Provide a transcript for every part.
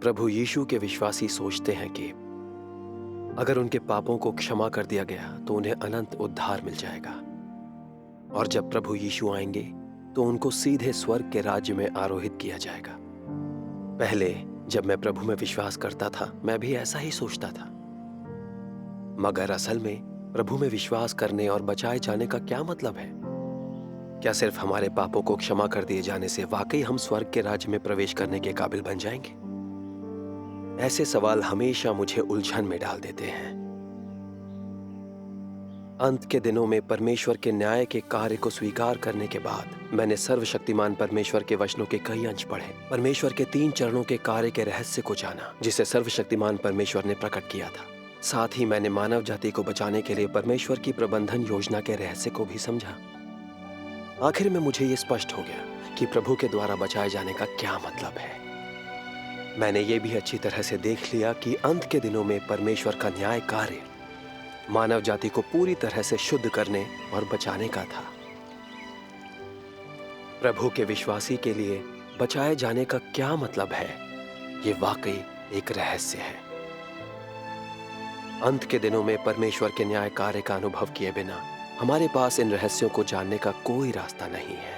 प्रभु यीशु के विश्वासी सोचते हैं कि अगर उनके पापों को क्षमा कर दिया गया तो उन्हें अनंत उद्धार मिल जाएगा, और जब प्रभु यीशु आएंगे तो उनको सीधे स्वर्ग के राज्य में आरोहित किया जाएगा। पहले जब मैं प्रभु में विश्वास करता था, मैं भी ऐसा ही सोचता था। मगर असल में प्रभु में विश्वास करने और बचाए जाने का क्या मतलब है? क्या सिर्फ हमारे पापों को क्षमा कर दिए जाने से वाकई हम स्वर्ग के राज्य में प्रवेश करने के काबिल बन जाएंगे? ऐसे सवाल हमेशा मुझे उलझन में डाल देते हैं। अंत के दिनों में परमेश्वर के न्याय के कार्य को स्वीकार करने के बाद मैंने सर्वशक्तिमान परमेश्वर के वचनों के कई अंश पढ़े, परमेश्वर के 3 चरणों के कार्य के रहस्य को जाना जिसे सर्वशक्तिमान परमेश्वर ने प्रकट किया था। साथ ही मैंने मानव जाति को बचाने के लिए परमेश्वर की प्रबंधन योजना के रहस्य को भी समझा। आखिर में मुझे यह स्पष्ट हो गया कि प्रभु के द्वारा बचाए जाने का क्या मतलब है। मैंने ये भी अच्छी तरह से देख लिया कि अंत के दिनों में परमेश्वर का न्याय कार्य मानव जाति को पूरी तरह से शुद्ध करने और बचाने का था। प्रभु के विश्वासी के लिए बचाए जाने का क्या मतलब है, ये वाकई एक रहस्य है। अंत के दिनों में परमेश्वर के न्याय कार्य का अनुभव किए बिना हमारे पास इन रहस्यों को जानने का कोई रास्ता नहीं है।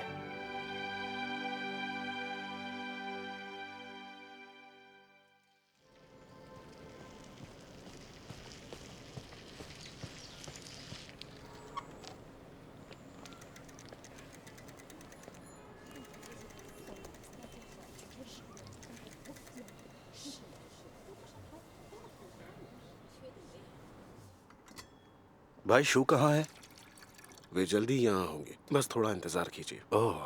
भाई शू कहाँ है? वे जल्दी यहाँ होंगे, बस थोड़ा इंतजार कीजिए। ओह,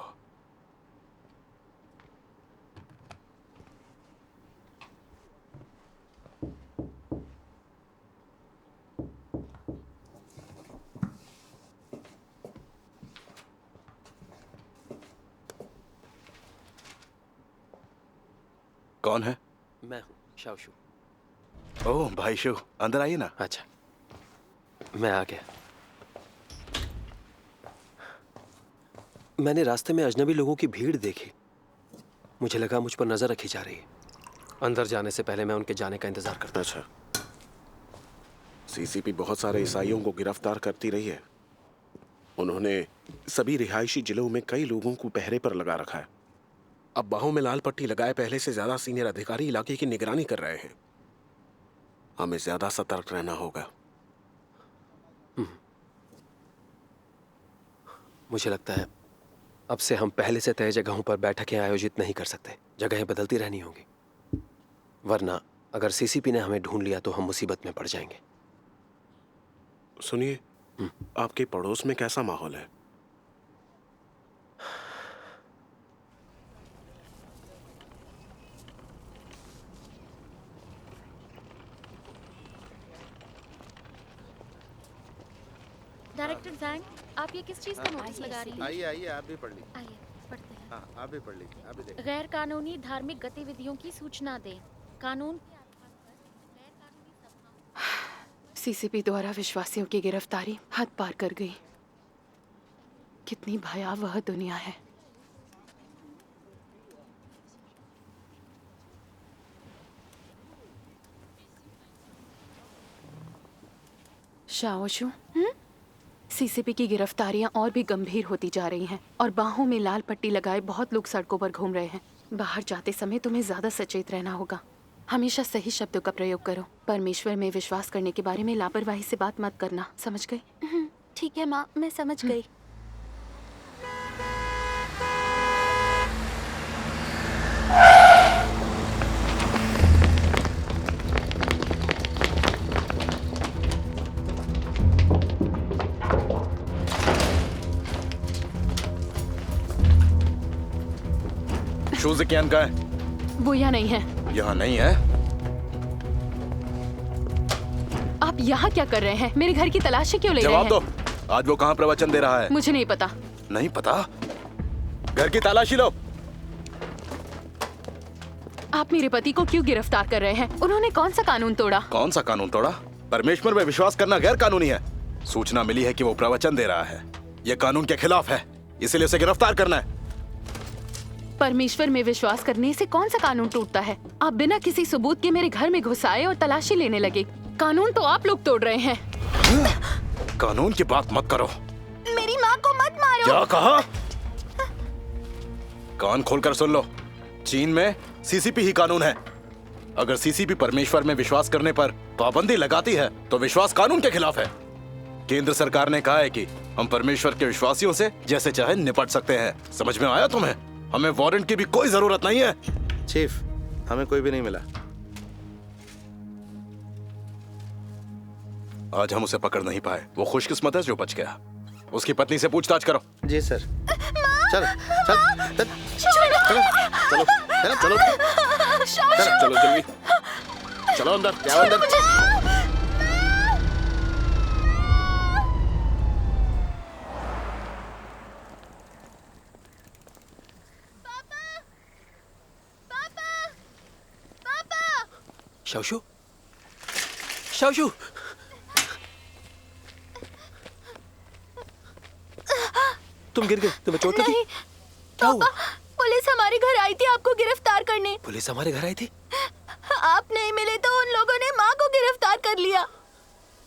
कौन है? मैं हूँ शाओशू। ओह भाई शू, अंदर आइए ना। अच्छा, मैं आ गया। मैंने रास्ते में अजनबी लोगों की भीड़ देखी। मुझे लगा मुझ पर नजर रखी जा रही है। अंदर जाने से पहले मैं उनके जाने का इंतजार करता। अच्छा, सीसीपी बहुत सारे ईसाइयों को गिरफ्तार करती रही है। उन्होंने सभी रिहायशी जिलों में कई लोगों को पहरे पर लगा रखा है। अब बाहों में लाल पट्टी लगाए पहले से ज्यादा सीनियर अधिकारी इलाके की निगरानी कर रहे हैं। हमें ज्यादा सतर्क रहना होगा। मुझे लगता है अब से हम पहले से तय जगहों पर बैठकें आयोजित नहीं कर सकते। जगहें बदलती रहनी होंगी, वरना अगर सीसीपी ने हमें ढूंढ लिया तो हम मुसीबत में पड़ जाएंगे। सुनिए, आपके पड़ोस में कैसा माहौल है? डायरेक्टर जैंग, आप ये किस चीज का नोटिस लगा रही हैं? आइए आइए, आप भी पढ़ लीजिए। आइए पढ़ते हैं। हाँ, आप भी पढ़ लीजिए, आप भी देखिए। गैर कानूनी धार्मिक गतिविधियों की सूचना दें। कानून के आधार पर गैर कानूनी सभाओं सीसीपी द्वारा विश्वासियों की गिरफ्तारी हद पार कर गई। कितनी भयावह दुनिया है। शाओशू, सीसीपी की गिरफ्तारियां और भी गंभीर होती जा रही हैं और बाहों में लाल पट्टी लगाए बहुत लोग सड़कों पर घूम रहे हैं। बाहर जाते समय तुम्हें ज्यादा सचेत रहना होगा। हमेशा सही शब्दों का प्रयोग करो। परमेश्वर में विश्वास करने के बारे में लापरवाही से बात मत करना, समझ गई? ठीक है माँ, मैं समझ गई। शूज़कियान कहाँ है? वो यहाँ नहीं है। यहाँ नहीं है? आप यहाँ क्या कर रहे हैं? मेरे घर की तलाशी क्यों ले रहे हैं? जवाब दो। आज वो कहाँ प्रवचन दे रहा है? मुझे नहीं पता। नहीं पता? घर की तलाशी लो। आप मेरे पति को क्यों गिरफ्तार कर रहे हैं? उन्होंने कौन सा कानून तोड़ा? कौन सा कानून तोड़ा? परमेश्वर में विश्वास करना गैर कानूनी है। सूचना मिली है कि वो प्रवचन दे रहा है। ये कानून के खिलाफ है, इसीलिए उसे गिरफ्तार करना है। परमेश्वर में विश्वास करने से कौन सा कानून टूटता है? आप बिना किसी सबूत के मेरे घर में घुस आए और तलाशी लेने लगे। कानून तो आप लोग तोड़ रहे हैं। कानून की बात मत करो। मेरी माँ को मत मारो। क्या कहा? कान खोलकर सुन लो। चीन में सीसीपी ही कानून है। अगर सीसीपी परमेश्वर में विश्वास करने पर पाबंदी लगाती है तो विश्वास कानून के खिलाफ है। केंद्र सरकार ने कहा है कि हम परमेश्वर के विश्वासियों से जैसे चाहे निपट सकते हैं। समझ में आया तुम्हें? हमें वारंट की भी कोई जरूरत नहीं है। चीफ, हमें कोई भी नहीं मिला। आज हम उसे पकड़ नहीं पाए। वो खुशकिस्मत है जो बच गया। उसकी पत्नी से पूछताछ करो। जी सर। चल चल चल चलो चलो चलो चलो जल्दी, चलो अंदर, जाओ अंदर। शाओशू, शाओशू, तुम गिर गए, तुम्हें चोट लगी? नहीं, क्या हुआ? पुलिस हमारे घर आई थी आपको गिरफ्तार करने। पुलिस हमारे घर आई थी? आप नहीं मिले तो उन लोगों ने माँ को गिरफ्तार कर लिया।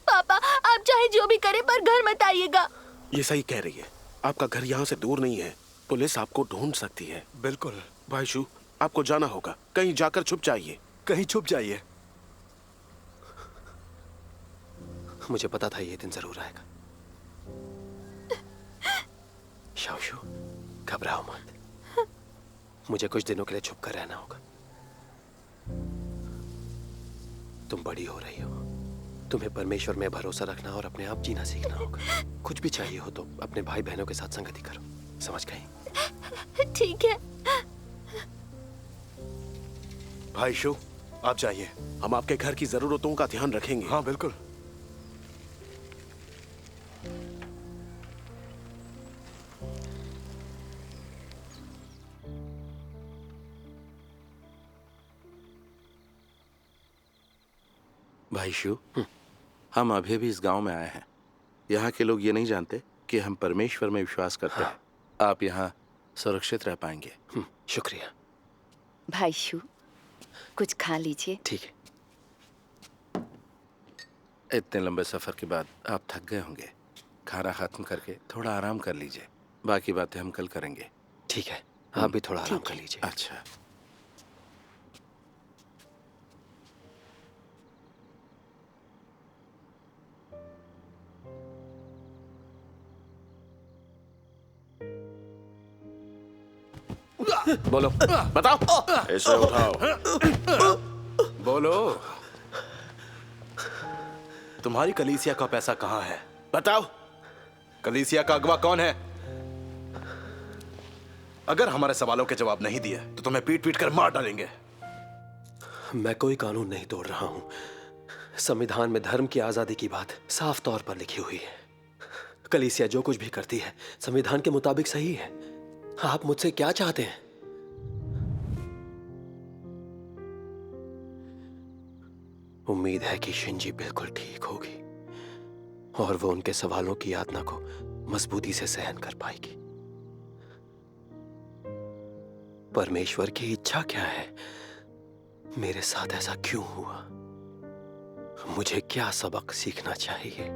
पापा, आप चाहे जो भी करें पर घर मत आइएगा। ये सही कह रही है। आपका घर यहाँ से दूर नहीं है। पुलिस आपको ढूंढ सकती है। बिल्कुल। भाईशू, आपको जाना होगा। कहीं जाकर छुप जाइए। कहीं छुप जाइए। मुझे पता था ये दिन जरूर आएगा। शाओशू, घबराओ मत। मुझे कुछ दिनों के लिए छुप कर रहना होगा। तुम बड़ी हो रही हो। तुम्हें परमेश्वर में भरोसा रखना और अपने आप जीना सीखना होगा। कुछ भी चाहिए हो तो अपने भाई बहनों के साथ संगति करो। समझ गई? ठीक है। भाई शू, आप जाइए। हम आपके घर की जरूरतों का ध्यान रखेंगे। हाँ बिल्कुल। भाई शू, हम अभी भी इस गांव में आए हैं। यहाँ के लोग ये नहीं जानते कि हम परमेश्वर में विश्वास करते हैं। आप यहाँ सुरक्षित रह पाएंगे। शुक्रिया। भाई शू, कुछ खा लीजिए। ठीक है। इतने लंबे सफर के बाद आप थक गए होंगे। खाना खत्म करके थोड़ा आराम कर लीजिए। बाकी बातें हम कल करेंगे। ठीक है, आप भी थोड़ा आराम कर लीजिए। अच्छा। बोलो, बताओ। इसे उठाओ। बोलो, तुम्हारी कलीसिया का पैसा कहाँ है? बताओ। कलीसिया का अगवा कौन है? अगर हमारे सवालों के जवाब नहीं दिए तो तुम्हें पीट पीट कर मार डालेंगे। मैं कोई कानून नहीं तोड़ रहा हूं। संविधान में धर्म की आजादी की बात साफ तौर पर लिखी हुई है। कलीसिया जो कुछ भी करती है संविधान के मुताबिक सही है। आप मुझसे क्या चाहते हैं? उम्मीद है कि शिंजी बिल्कुल ठीक होगी और वो उनके सवालों की यातना को मजबूती से सहन कर पाएगी। परमेश्वर की इच्छा क्या है? मेरे साथ ऐसा क्यों हुआ? मुझे क्या सबक सीखना चाहिए?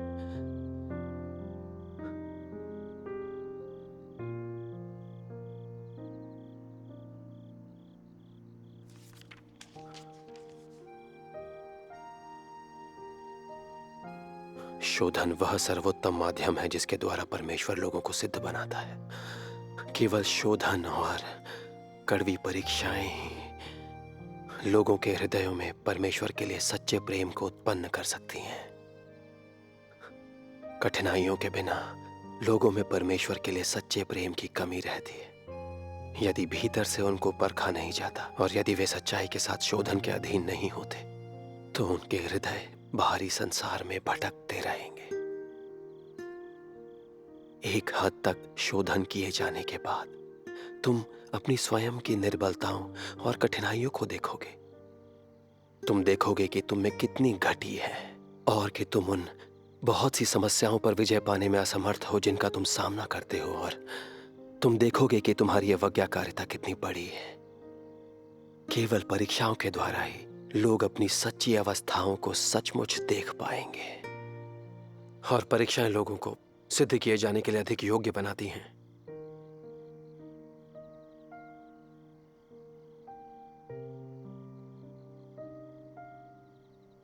शोधन वह सर्वोत्तम माध्यम है जिसके द्वारा परमेश्वर लोगों को सिद्ध बनाता है। केवल शोधन और कड़वी परीक्षाएं ही लोगों के हृदयों में परमेश्वर के लिए सच्चे प्रेम को उत्पन्न कर सकती हैं। कठिनाइयों के बिना लोगों में परमेश्वर के लिए सच्चे प्रेम की कमी रहती है। यदि भीतर से उनको परखा नहीं जाता और यदि वे सच्चाई के साथ शोधन के अधीन नहीं होते तो उनके हृदय बाहरी संसार में भटकते रहेंगे। एक हद तक शोधन किए जाने के बाद तुम अपनी स्वयं की निर्बलताओं और कठिनाइयों को देखोगे। तुम देखोगे कि तुम में कितनी घटी है और कि तुम उन बहुत सी समस्याओं पर विजय पाने में असमर्थ हो जिनका तुम सामना करते हो, और तुम देखोगे कि तुम्हारी अवज्ञाकारिता कितनी बड़ी है। केवल परीक्षाओं के द्वारा ही लोग अपनी सच्ची अवस्थाओं को सचमुच देख पाएंगे, और परीक्षाएं लोगों को सिद्ध किए जाने के लिए अधिक योग्य बनाती हैं।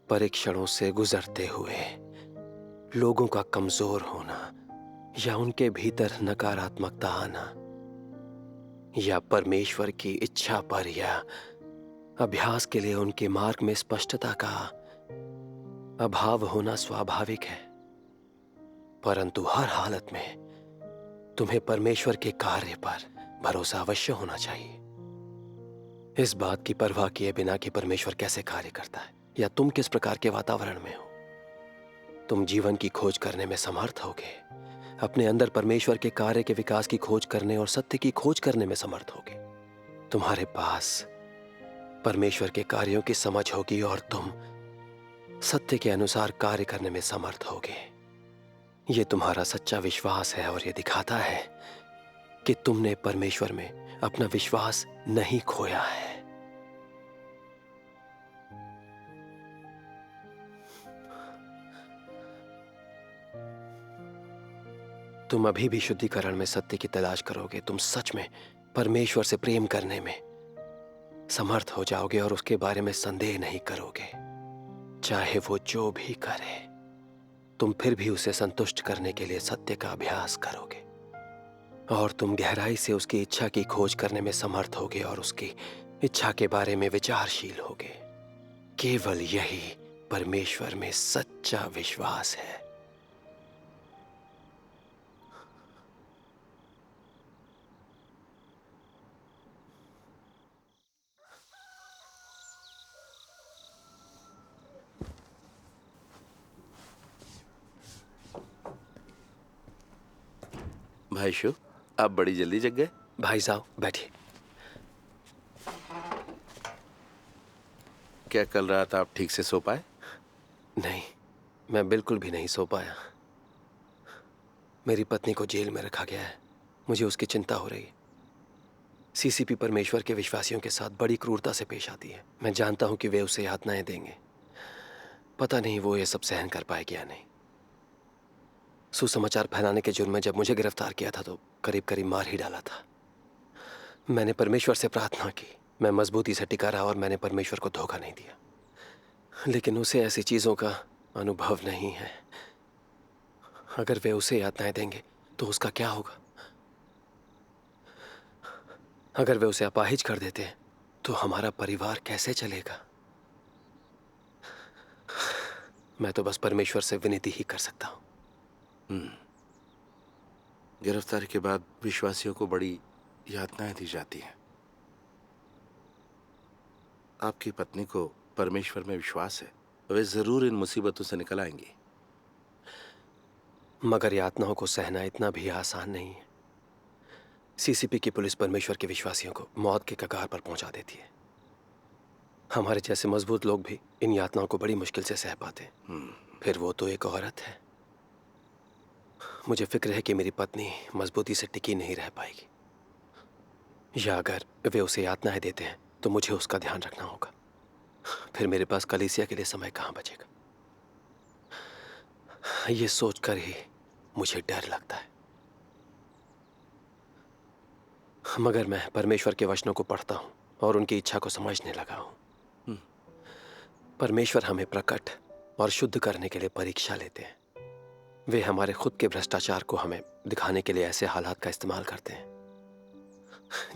परीक्षणों से गुजरते हुए लोगों का कमजोर होना, या उनके भीतर नकारात्मकता आना, या परमेश्वर की इच्छा पर या अभ्यास के लिए उनके मार्ग में स्पष्टता का अभाव होना स्वाभाविक है। परंतु हर हालत में तुम्हें परमेश्वर के कार्य पर भरोसा अवश्य होना चाहिए। इस बात की परवाह किए बिना कि परमेश्वर कैसे कार्य करता है या तुम किस प्रकार के वातावरण में हो, तुम जीवन की खोज करने में समर्थ होगे। अपने अंदर परमेश्वर के कार्य के विकास की खोज करने और सत्य की खोज करने में समर्थ होगे। तुम्हारे पास परमेश्वर के कार्यों की समझ होगी और तुम सत्य के अनुसार कार्य करने में समर्थ होगे। यह तुम्हारा सच्चा विश्वास है और यह दिखाता है कि तुमने परमेश्वर में अपना विश्वास नहीं खोया है। तुम अभी भी शुद्धिकरण में सत्य की तलाश करोगे। तुम सच में परमेश्वर से प्रेम करने में समर्थ हो जाओगे और उसके बारे में संदेह नहीं करोगे। चाहे वो जो भी करे, तुम फिर भी उसे संतुष्ट करने के लिए सत्य का अभ्यास करोगे, और तुम गहराई से उसकी इच्छा की खोज करने में समर्थ होगे और उसकी इच्छा के बारे में विचारशील होगे। केवल यही परमेश्वर में सच्चा विश्वास है। भाई शो, आप बड़ी जल्दी जग गए। भाई साहब बैठिए। क्या कल रात आप ठीक से सो पाए? नहीं, मैं बिल्कुल भी नहीं सो पाया। मेरी पत्नी को जेल में रखा गया है। मुझे उसकी चिंता हो रही है। सीसीपी परमेश्वर के विश्वासियों के साथ बड़ी क्रूरता से पेश आती है। मैं जानता हूं कि वे उसे यातनाएं देंगे। पता नहीं वो ये सब सहन कर पाएगी या नहीं। सुसमाचार फैलाने के जुर्म में जब मुझे गिरफ्तार किया था तो करीब करीब मार ही डाला था। मैंने परमेश्वर से प्रार्थना की। मैं मजबूती से टिका रहा और मैंने परमेश्वर को धोखा नहीं दिया। लेकिन उसे ऐसी चीजों का अनुभव नहीं है। अगर वे उसे यातनाएं देंगे तो उसका क्या होगा? अगर वे उसे अपाहिज कर देते हैं तो हमारा परिवार कैसे चलेगा? मैं तो बस परमेश्वर से विनती ही कर सकता हूं। गिरफ्तारी के बाद विश्वासियों को बड़ी यातनाएं दी जाती हैं। आपकी पत्नी को परमेश्वर में विश्वास है, वे जरूर इन मुसीबतों से निकल आएंगी। मगर यातनाओं को सहना इतना भी आसान नहीं है। सीसीपी की पुलिस परमेश्वर के विश्वासियों को मौत के कगार पर पहुंचा देती है। हमारे जैसे मजबूत लोग भी इन यातनाओं को बड़ी मुश्किल से सह पाते हैं। फिर वो तो एक औरत है। मुझे फिक्र है कि मेरी पत्नी मजबूती से टिकी नहीं रह पाएगी, या अगर वे उसे यातनाएं देते हैं तो मुझे उसका ध्यान रखना होगा। फिर मेरे पास कलीसिया के लिए समय कहां बचेगा? ये सोचकर ही मुझे डर लगता है। मगर मैं परमेश्वर के वचनों को पढ़ता हूं और उनकी इच्छा को समझने लगा हूं। परमेश्वर हमें प्रकट और शुद्ध करने के लिए परीक्षा लेते हैं। वे हमारे खुद के भ्रष्टाचार को हमें दिखाने के लिए ऐसे हालात का इस्तेमाल करते हैं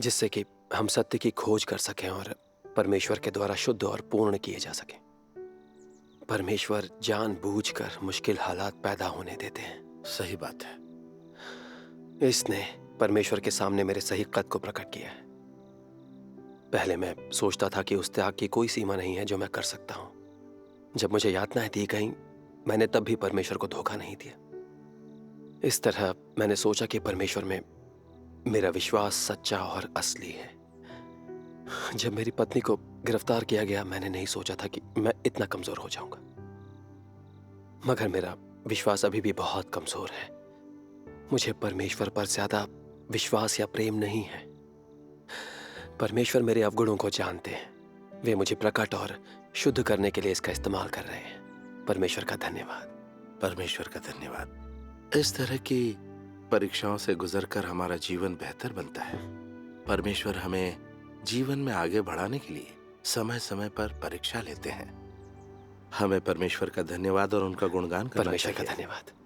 जिससे कि हम सत्य की खोज कर सकें और परमेश्वर के द्वारा शुद्ध और पूर्ण किए जा सकें। परमेश्वर जानबूझकर मुश्किल हालात पैदा होने देते हैं। सही बात है। इसने परमेश्वर के सामने मेरे सही कद को प्रकट किया है। पहले मैं सोचता था कि उस त्याग की कोई सीमा नहीं है जो मैं कर सकता हूं। जब मुझे यातनाएं दी गईं, मैंने तब भी परमेश्वर को धोखा नहीं दिया। इस तरह मैंने सोचा कि परमेश्वर में मेरा विश्वास सच्चा और असली है। जब मेरी पत्नी को गिरफ्तार किया गया, मैंने नहीं सोचा था कि मैं इतना कमजोर हो जाऊंगा। मगर मेरा विश्वास अभी भी बहुत कमजोर है। मुझे परमेश्वर पर ज्यादा विश्वास या प्रेम नहीं है। परमेश्वर मेरे अवगुणों को जानते हैं। वे मुझे प्रकट और शुद्ध करने के लिए इसका इस्तेमाल कर रहे हैं। परमेश्वर का धन्यवाद। परमेश्वर का धन्यवाद। इस तरह की परीक्षाओं से गुजरकर हमारा जीवन बेहतर बनता है। परमेश्वर हमें जीवन में आगे बढ़ाने के लिए समय समय पर परीक्षा लेते हैं। हमें परमेश्वर का धन्यवाद और उनका गुणगान करना परमेश्वर का चाहिए। धन्यवाद।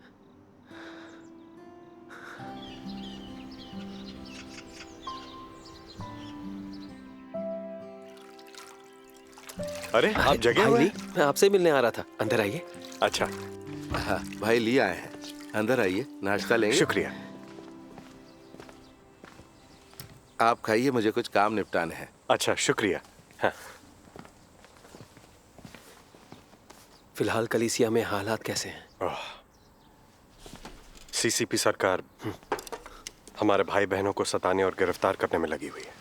अरे आप जगे भाई हुए ली, हैं? मैं आपसे मिलने आ रहा था। अंदर आइए। अच्छा, हाँ, भाई ली आए हैं। अंदर आइए, नाश्ता लेंगे। शुक्रिया। आप खाइए, मुझे कुछ काम निपटाने हैं। अच्छा, शुक्रिया। हाँ। फिलहाल कलीसिया में हालात कैसे हैं? सीसीपी सरकार हमारे भाई बहनों को सताने और गिरफ्तार करने में लगी हुई है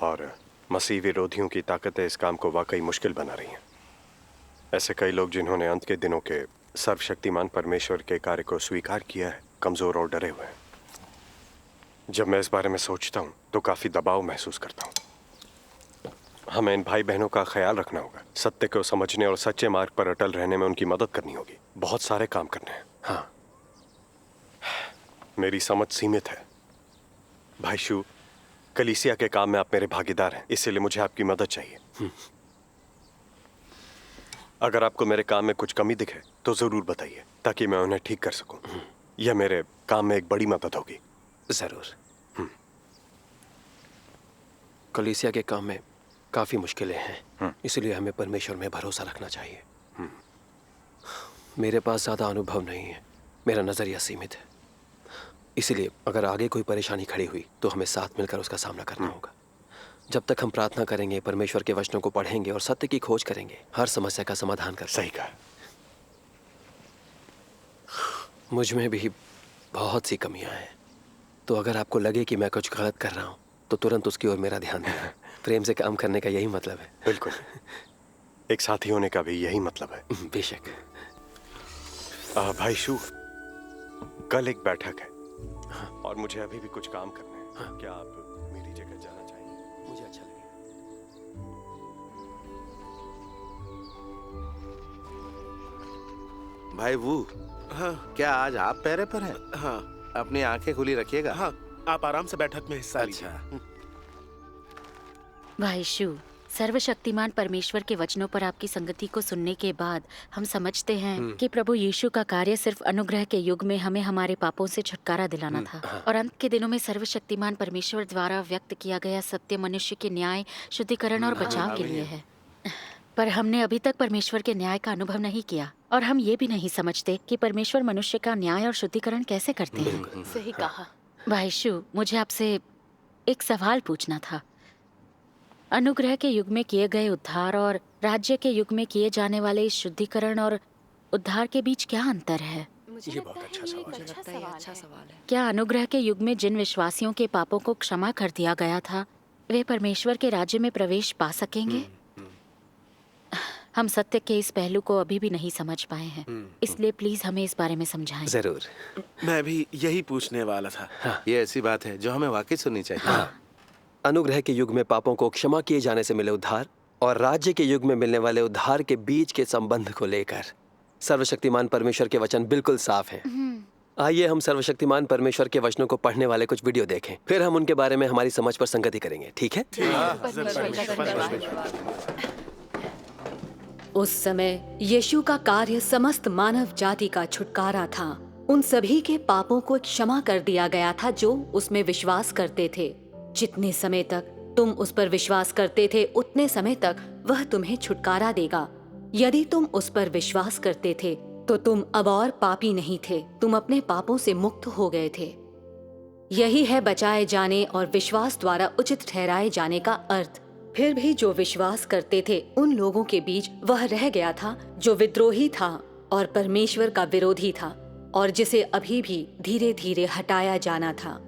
और मसीह विरोधियों की ताकतें इस काम को वाकई मुश्किल बना रही हैं। ऐसे कई लोग जिन्होंने अंत के दिनों के सर्वशक्तिमान परमेश्वर के कार्य को स्वीकार किया है, कमजोर और डरे हुए हैं। जब मैं इस बारे में सोचता हूँ तो काफी दबाव महसूस करता हूँ। हमें इन भाई बहनों का ख्याल रखना होगा, सत्य को समझने और सच्चे मार्ग पर अटल रहने में उनकी मदद करनी होगी। बहुत सारे काम करने हैं। हाँ, मेरी समझ सीमित है। भाई शू, कलीसिया के काम में आप मेरे भागीदार हैं, इसीलिए मुझे आपकी मदद चाहिए। अगर आपको मेरे काम में कुछ कमी दिखे तो जरूर बताइए ताकि मैं उन्हें ठीक कर सकूं। यह मेरे काम में एक बड़ी मदद होगी। जरूर। कलीसिया के काम में काफी मुश्किलें हैं, इसलिए हमें परमेश्वर में भरोसा रखना चाहिए। मेरे पास ज्यादा अनुभव नहीं है, मेरा नजरिया सीमित है। इसलिए अगर आगे कोई परेशानी खड़ी हुई तो हमें साथ मिलकर उसका सामना करना होगा। जब तक हम प्रार्थना करेंगे, परमेश्वर के वचनों को पढ़ेंगे और सत्य की खोज करेंगे, हर समस्या का समाधान कर सही कहा। मुझ में भी बहुत सी कमियां हैं, तो अगर आपको लगे कि मैं कुछ गलत कर रहा हूं तो तुरंत उसकी ओर मेरा ध्यान देना। प्रेम से काम करने का यही मतलब है। बिल्कुल, एक साथी होने का भी यही मतलब है। बेशक। भाई शू, कल एक बैठक है और मुझे अभी भी कुछ काम करना है। क्या आप मेरी जगह जाना चाहेंगे? मुझे अच्छा लगेगा। भाई वो, हाँ क्या आज आप पैरे पर हैं? हाँ अपनी आंखें खुली रखिएगा। हाँ, आप आराम से बैठक में हिस्सा लीजिए। अच्छा। भाई शू, सर्वशक्तिमान परमेश्वर के वचनों पर आपकी संगति को सुनने के बाद हम समझते हैं कि प्रभु यीशु का कार्य सिर्फ अनुग्रह के युग में हमें हमारे पापों से छुटकारा दिलाना था और अंत के दिनों में सर्वशक्तिमान परमेश्वर द्वारा व्यक्त किया गया सत्य मनुष्य के न्याय, शुद्धिकरण और बचाव के लिए है। पर हमने अभी तक परमेश्वर के न्याय का अनुभव नहीं किया और हम ये भी नहीं समझते कि परमेश्वर मनुष्य का न्याय और शुद्धिकरण कैसे करते हैं। सही कहा। भाई शू, मुझे आपसे एक सवाल पूछना था। अनुग्रह के युग में किए गए उद्धार और राज्य के युग में किए जाने वाले इस शुद्धिकरण और उद्धार के बीच क्या अंतर है? ये बहुत अच्छा सवाल है। क्या अनुग्रह के युग में जिन विश्वासियों के पापों को क्षमा कर दिया गया था वे परमेश्वर के राज्य में प्रवेश पा सकेंगे? हम सत्य के इस पहलू को अभी भी नहीं समझ पाए हैं, इसलिए प्लीज हमें इस बारे में समझाएं। जरूर। मैं भी यही पूछने वाला था। ये ऐसी बात है जो हमें वाकई सुननी चाहिए। अनुग्रह के युग में पापों को क्षमा किए जाने से मिले उद्धार और राज्य के युग में मिलने वाले उद्धार के बीच के संबंध को लेकर सर्वशक्तिमान परमेश्वर के वचन बिल्कुल साफ हैं। आइए हम सर्वशक्तिमान परमेश्वर के वचनों को पढ़ने वाले कुछ वीडियो देखें, फिर हम उनके बारे में हमारी समझ पर संगति करेंगे। ठीक है? उस समय यीशु का कार्य समस्त मानव जाति का छुटकारा था। उन सभी के पापों को क्षमा कर दिया गया था जो उसमें विश्वास करते थे। जितने समय तक तुम उस पर विश्वास करते थे उतने समय तक वह तुम्हें छुटकारा देगा। यदि तुम उस पर विश्वास करते थे तो तुम अब और पापी नहीं थे, तुम अपने पापों से मुक्त हो गए थे। यही है बचाए जाने और विश्वास द्वारा उचित ठहराए जाने का अर्थ। फिर भी जो विश्वास करते थे उन लोगों के बीच वह रह गया था जो विद्रोही था और परमेश्वर का विरोधी था और जिसे अभी भी धीरे धीरे हटाया जाना था।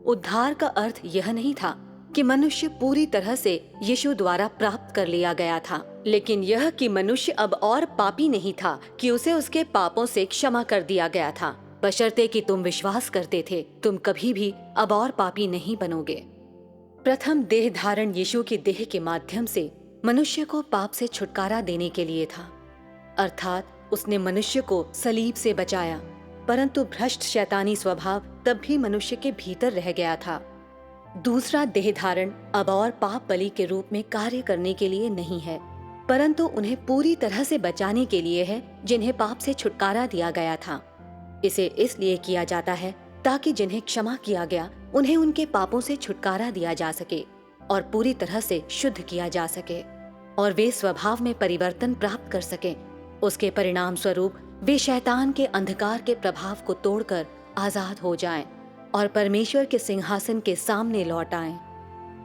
उद्धार का अर्थ यह नहीं था कि मनुष्य पूरी तरह से यीशु द्वारा प्राप्त कर लिया गया था, लेकिन यह कि मनुष्य अब और पापी नहीं था कि उसे उसके पापों से क्षमा कर दिया गया था। बशर्ते कि तुम विश्वास करते थे, तुम कभी भी अब और पापी नहीं बनोगे। प्रथम देह धारण यीशु की देह के माध्यम से मनुष्य को पाप से छुटकारा देने के लिए था, अर्थात उसने मनुष्य को सलीब से बचाया, परंतु भ्रष्ट शैतानी स्वभाव तब भी मनुष्य के भीतर रह गया था। दूसरा देह धारण अब और पाप बलि के रूप में कार्य करने के लिए नहीं है, परंतु उन्हें पूरी तरह से बचाने के लिए है जिन्हें पाप से छुटकारा दिया गया था। इसे इसलिए किया जाता है ताकि जिन्हें क्षमा किया गया उन्हें उनके पापों से छुटकारा दिया जा सके और पूरी तरह से शुद्ध किया जा सके और वे स्वभाव में परिवर्तन प्राप्त कर सकें। उसके परिणाम स्वरूप वे शैतान के अंधकार के प्रभाव को तोड़कर आजाद हो जाएं और परमेश्वर के सिंहासन के सामने लौट आएं।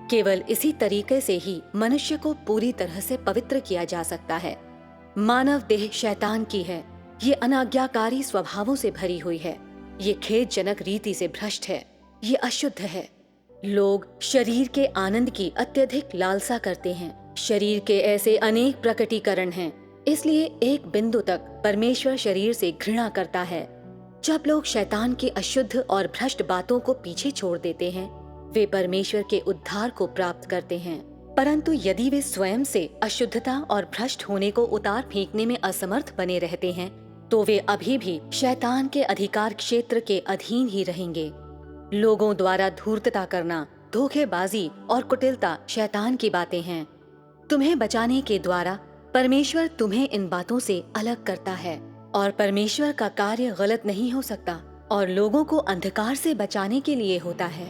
केवल इसी तरीके से ही मनुष्य को पूरी तरह से पवित्र किया जा सकता है। मानव देह शैतान की है, ये अनाज्ञाकारी स्वभावों से भरी हुई है, ये खेदजनक रीति से भ्रष्ट है, ये अशुद्ध है। लोग शरीर के आनंद की अत्यधिक लालसा करते हैं। शरीर के ऐसे अनेक प्रकटीकरण हैं, इसलिए एक बिंदु तक परमेश्वर शरीर से घृणा करता है। जब लोग शैतान की अशुद्ध और भ्रष्ट बातों को पीछे छोड़ देते हैं, वे परमेश्वर के उद्धार को प्राप्त करते हैं। परंतु यदि वे स्वयं से अशुद्धता और भ्रष्ट होने को उतार फेंकने में असमर्थ बने रहते हैं, तो वे अभी भी शैतान के अधिकार क्षेत्र के अधीन ही रहेंगे। लोगों द्वारा धूर्तता करना, धोखेबाजी और कुटिलता शैतान की बातें हैं। तुम्हें बचाने के द्वारा परमेश्वर तुम्हें इन बातों से अलग करता है और परमेश्वर का कार्य गलत नहीं हो सकता और लोगों को अंधकार से बचाने के लिए होता है।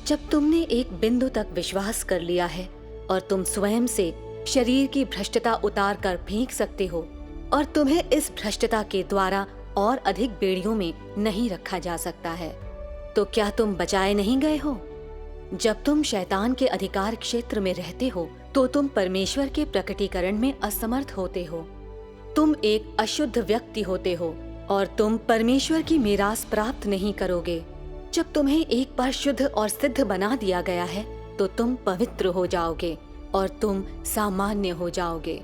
जब तुमने एक बिंदु तक विश्वास कर लिया है और तुम स्वयं से शरीर की भ्रष्टता उतार कर फेंक सकते हो और तुम्हें इस भ्रष्टता के द्वारा और अधिक बेड़ियों में नहीं रखा जा सकता है, तो क्या तुम बचाए नहीं गए हो? जब तुम शैतान के अधिकार क्षेत्र में रहते हो तो तुम परमेश्वर के प्रकटीकरण में असमर्थ होते हो। तुम एक अशुद्ध व्यक्ति होते हो और तुम परमेश्वर की मीरास प्राप्त नहीं करोगे। जब तुम्हें एक बार शुद्ध और सिद्ध बना दिया गया है तो तुम पवित्र हो जाओगे और तुम सामान्य हो जाओगे